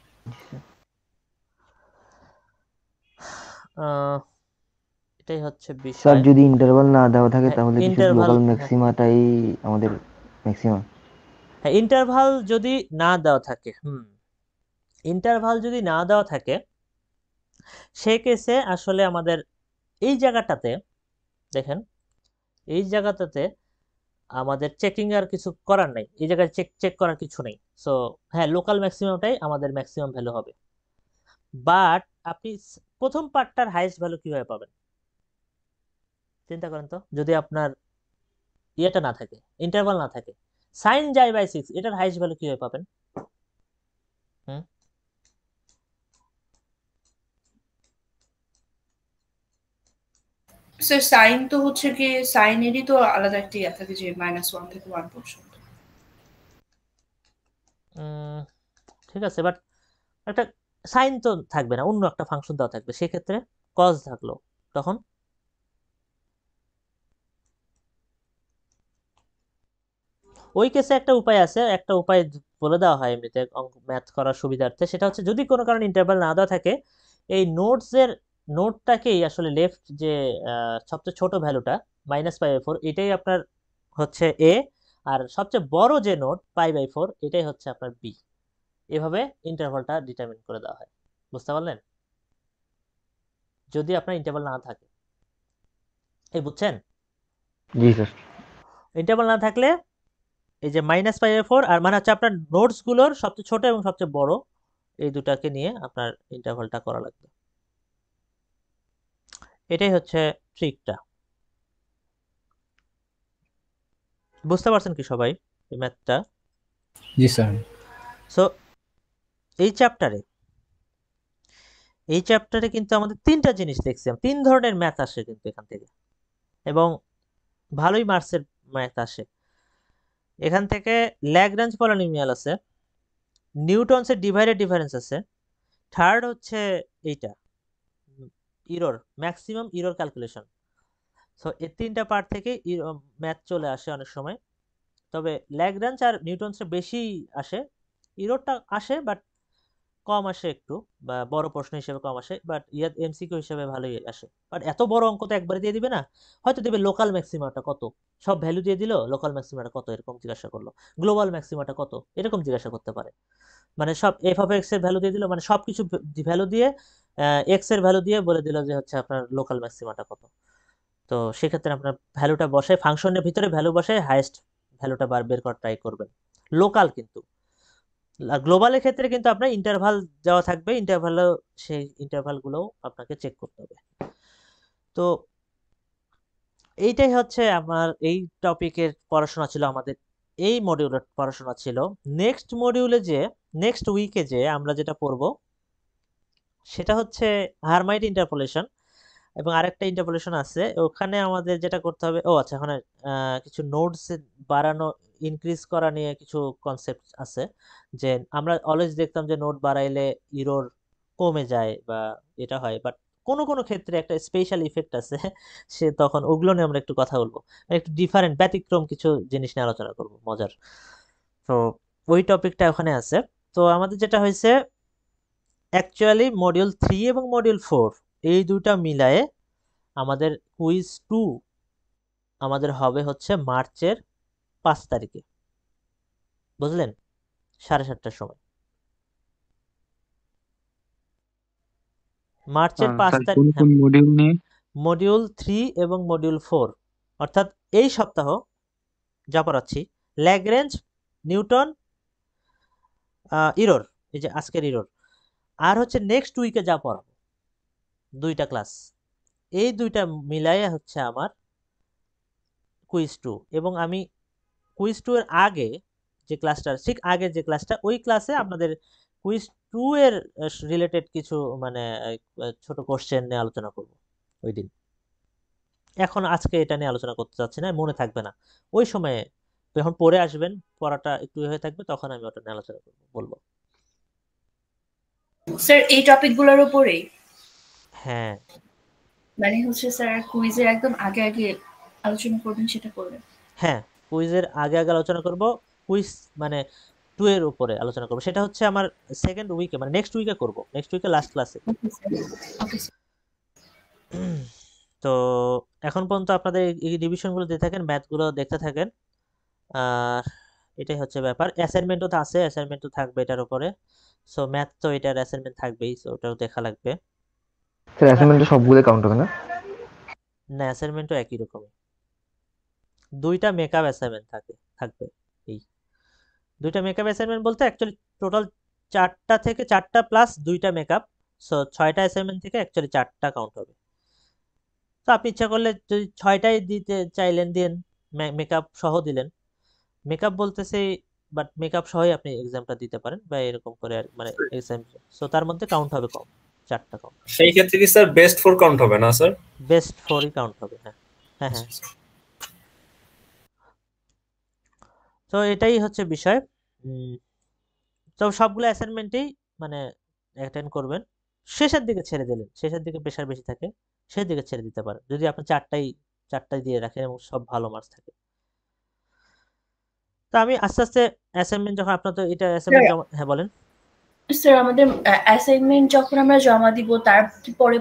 এটাই হচ্ছে স্যার বিষয়। যদি ইন্টারভাল না দেওয়া থাকে হ্যাঁ, তাহলে কি interval, গ্লোবাল হ্যাঁ। ম্যাক্সিমাটাই আমাদের ম্যাক্সিমাম? হ্যাঁ, ইন্টারভাল যদি না দেওয়া থাকে, ইন্টারভাল যদি না দেওয়া থাকে, সেই কেসে আসলে আমাদের এই জায়গাটাতে দেখেন, এই জায়গাটাতে আমাদের চেকিং আর কিছু করার নাই, এই জায়গায় চেক করার কিছু নেই। সো হ্যাঁ, লোকাল ম্যাক্সিমামটাই আমাদের ম্যাক্সিমাম ভ্যালু হবে। বাট আপনি প্রথম পার্টটার হাইয়েস্ট ভ্যালু কিভাবে পাবেন চিন্তা করেন তো, যদি আপনার ইয়েটা না থাকে, ইন্টারভাল না থাকে, সাইন যাই বাই 6 এটার হাইয়েস্ট ভ্যালু কিভাবে পাবেন? স্যার সাইন তো হচ্ছে কি সাইনেরই তো আলাদা একটা ইয়া থাকে যে -1 থেকে 1 পর্যন্ত। ঠিক আছে, বাট একটা সাইন তো থাকবে না, অন্য একটা ফাংশন দেওয়া থাকবে, সেক্ষেত্রে কজ থাকলো তখন ওই কেসে একটা উপায় আছে, একটা উপায় বলে দেওয়া হয় এমনিতে ম্যাথ করার সুবিধার্থে, সেটা হচ্ছে যদি কোনো কারণে ইন্টারভাল না দেওয়া থাকে এই নোটটাকেই আসলে লেফট যে সবচেয়ে ছোট ভ্যালুটা -π/4 এটাই আপনার হচ্ছে এ, আর সবচেয়ে বড় যে নোট π/4 এটাই হচ্ছে আপনার বি। এভাবে ইন্টারভালটা ডিটারমিন করে দেওয়া হয়, বুঝতে পারলেন? যদি আপনার ইন্টারভাল না থাকে, এই বুঝছেন? জি স্যার। ইন্টারভাল না থাকলে এই যে -π/4 আর মানে হচ্ছে আপনার নোটস গুলোর সবচেয়ে ছোট এবং সবচেয়ে বড় এই দুটাকে নিয়ে আপনার ইন্টারভালটা করা লাগবে। এটাই হচ্ছে ট্রিকটা। বুঝতে পারছেন কি সবাই এই ম্যাথটা? জি স্যার। সো এই চ্যাপ্টারে কিন্তু আমাদের তিনটা জিনিস দেখছিলাম, 3 ধরনের ম্যাথ আসে কিন্তু এখান থেকে, এবং ভালোই মার্কসের ম্যাথ আসে এখান থেকে। ল্যাগ্রাঞ্জ পলিনোমিয়াল আছে, নিউটনসের ডিভাইডেড ডিফারেন্স আছে, থার্ড হচ্ছে এইটা error, maximum error calculation. So এই তিনটা পার্ট থেকে ম্যাথ চলে আসে অনেক সময়, তবে ল্যাগ্রাঞ্জ আর নিউটনসের বেশি আসে, ইররটা আসে বাট কম আসে একটু, বা বড় প্রশ্ন হিসেবে কম আসে, বাট এমসিকিউ হিসেবে ভালোই আসে। বাট এত বড় অঙ্ক তো একবারে দিয়ে দিবে না, হয়তো দেবে লোকাল ম্যাক্সিমাটা কত, সব ভ্যালু দিয়ে দিল, লোকাল ম্যাক্সিমাটা কত এরকম জিজ্ঞাসা করলো, গ্লোবাল ম্যাক্সিমাটা কত এরকম জিজ্ঞাসা করতে পারে, মানে সব f(x) এর ভ্যালু দিয়ে দিল, মানে সবকিছু ভ্যালু দিয়ে এক্স এর ভ্যালু দিয়ে বলে দিল যে হচ্ছে আপনার লোকাল ম্যাক্সিমাটা কত। তো সেক্ষেত্রে আপনার ভ্যালুটা বসায়, ফাংশনের ভিতরে ভ্যালু বসায় হাইয়েস্ট ভ্যালুটা বের করার ট্রাই করবেন লোকাল। কিন্তু গ্লোবালের ক্ষেত্রে কিন্তু আপনার ইন্টারভাল দেওয়া থাকবে, সেই ইন্টারভালগুলো আপনাকে চেক করতে হবে। তো এইটাই হচ্ছে আমার এই টপিকের পড়াশোনা ছিল, আমাদের এই মডিউলের পড়াশোনা ছিল। নেক্সট উইকে যে আমরা যেটা পড়ব সেটা হচ্ছে হারমাইট ইন্টারপোলেশন, এবং আরেকটা ইন্টারপোলেশন আছে ওখানে আমাদের যেটা করতে হবে, আচ্ছা ওখানে কিছু নোডস বাড়ানো ইনক্রিজ করা নিয়ে কিছু কনসেপ্ট আছে, যে আমরা অলওয়েজ দেখতাম যে নোড বাড়াইলে ইরর কমে যায় বা এটা হয়, বাট কোনো কোনো ক্ষেত্রে একটা স্পেশাল ইফেক্ট আছে সে তখন ওগুলো নিয়ে আমরা একটু কথা বলবো, একটু ডিফারেন্ট ব্যতিক্রম কিছু জিনিস নিয়ে আলোচনা করব মজার। তো ওই টপিকটা ওখানে আছে। তো আমাদের যেটা হয়েছে অ্যাকচুয়ালি মডিউল 3 এবং মডিউল 4 এই দুইটা মিলায়ে আমাদের কুইজ 2 আমাদের হবে হচ্ছে মার্চের 5 তারিখে, বুঝলেন, 7:30টার সময়। মার্চের 5 তারিখ, কোন মডিউল নিয়ে? মডিউল 3 এবং মডিউল 4, অর্থাৎ এই সপ্তাহ যা পড়াচ্ছি ল্যাগ্রেঞ্জ, নিউটন, ইরর, এই যে আজকের ইরর, আর হচ্ছে নেক্সট উইকে যা পড়াবো দুইটা ক্লাস, এই দুইটা মিলাইয়া হচ্ছে আমার কুইজ 2। এবং আমি কুইজ 2 এর আগে যে ক্লাসটা, ঠিক আগে যে ক্লাসটা, ওই ক্লাসে আপনাদের কুইজ 2 এর রিলেটেড কিছু মানে ছোট কোশ্চেন নিয়ে আলোচনা করব ওই দিন। এখন আজকে এটা নিয়ে আলোচনা করতে চাচ্ছি না, মনে থাকবে না, ওই সময়ে যখন পড়ে আসবেন পড়াটা একটু হয়ে থাকবে তখন আমি ওটা নিয়ে আলোচনা বলবো। স্যার এই টপিকগুলোর উপরেই? হ্যাঁ, মানে হচ্ছে স্যার কুইজের একদম আগে আগে আলোচনা করবেন সেটা করবেন? হ্যাঁ, কুইজের আগে আগে আলোচনা করব, কুইজ মানে 2 এর উপরে আলোচনা করব, সেটা হচ্ছে আমার সেকেন্ড উইকে মানে নেক্সট উইকে করব, নেক্সট উইকে লাস্ট ক্লাসে। তো এখন পর্যন্ত আপনাদের এই রিভিশনগুলো দিতে থাকেন, ম্যাথগুলো দেখতে থাকেন, আর এটাই হচ্ছে ব্যাপার। অ্যাসাইনমেন্টও তো আছে, অ্যাসাইনমেন্টও থাকবে এটার উপরে, সো ম্যাথ তো এটার অ্যাসাইনমেন্ট থাকবেই, সো ওটাও দেখা লাগবে। স্যার অ্যাসাইনমেন্টে সবগুলো কাউন্ট হবে না? না, অ্যাসাইনমেন্টও একই রকমই, দুইটা মেকআপ অ্যাসাইনমেন্ট থাকবে। এই দুইটা মেকআপ অ্যাসাইনমেন্ট বলতে অ্যাকচুয়ালি টোটাল 4টা থেকে 4টা প্লাস 2টা মেকআপ, সো 6টা অ্যাসাইনমেন্ট থেকে অ্যাকচুয়ালি 4টা কাউন্ট হবে। তো আপনি ইচ্ছা করলে যদি 6টাই দিতে চাইলেন দেন, মেকআপ সহ দিলেন, মেকআপ বলতেছি, বাট মেকআপ সহই আপনি এক্সামটা দিতে পারেন বা এরকম করে মানে এক্সাম, সো তার মধ্যে কাউন্ট হবে কম, 4টা কাউন্ট। সেই ক্ষেত্রে কি স্যার বেস্ট 4 কাউন্ট হবে না স্যার? বেস্ট 4ই কাউন্ট হবে, হ্যাঁ হ্যাঁ হ্যাঁ। তো এটাই হচ্ছে বিষয়। তো সবগুলো অ্যাসাইনমেন্টেই মানে অ্যাটেন্ড করবেন। শেষের দিকে ছেড়ে দিলেন, শেষের দিকে প্রেশার বেশি থাকে, শেষের দিকে ছেড়ে দিতে পারেন যদি আপনি 4টাই দিয়ে রাখেন এবং সব ভালো মার্কস থাকে। তো আমি আস্তে আস্তে অ্যাসাইনমেন্ট যখন আপনার, তো এটা অ্যাসাইনমেন্ট জমা, হ্যাঁ বলেন স্যার আমাদের অ্যাসাইনমেন্ট যখন আমরা জমা দিব তার পরে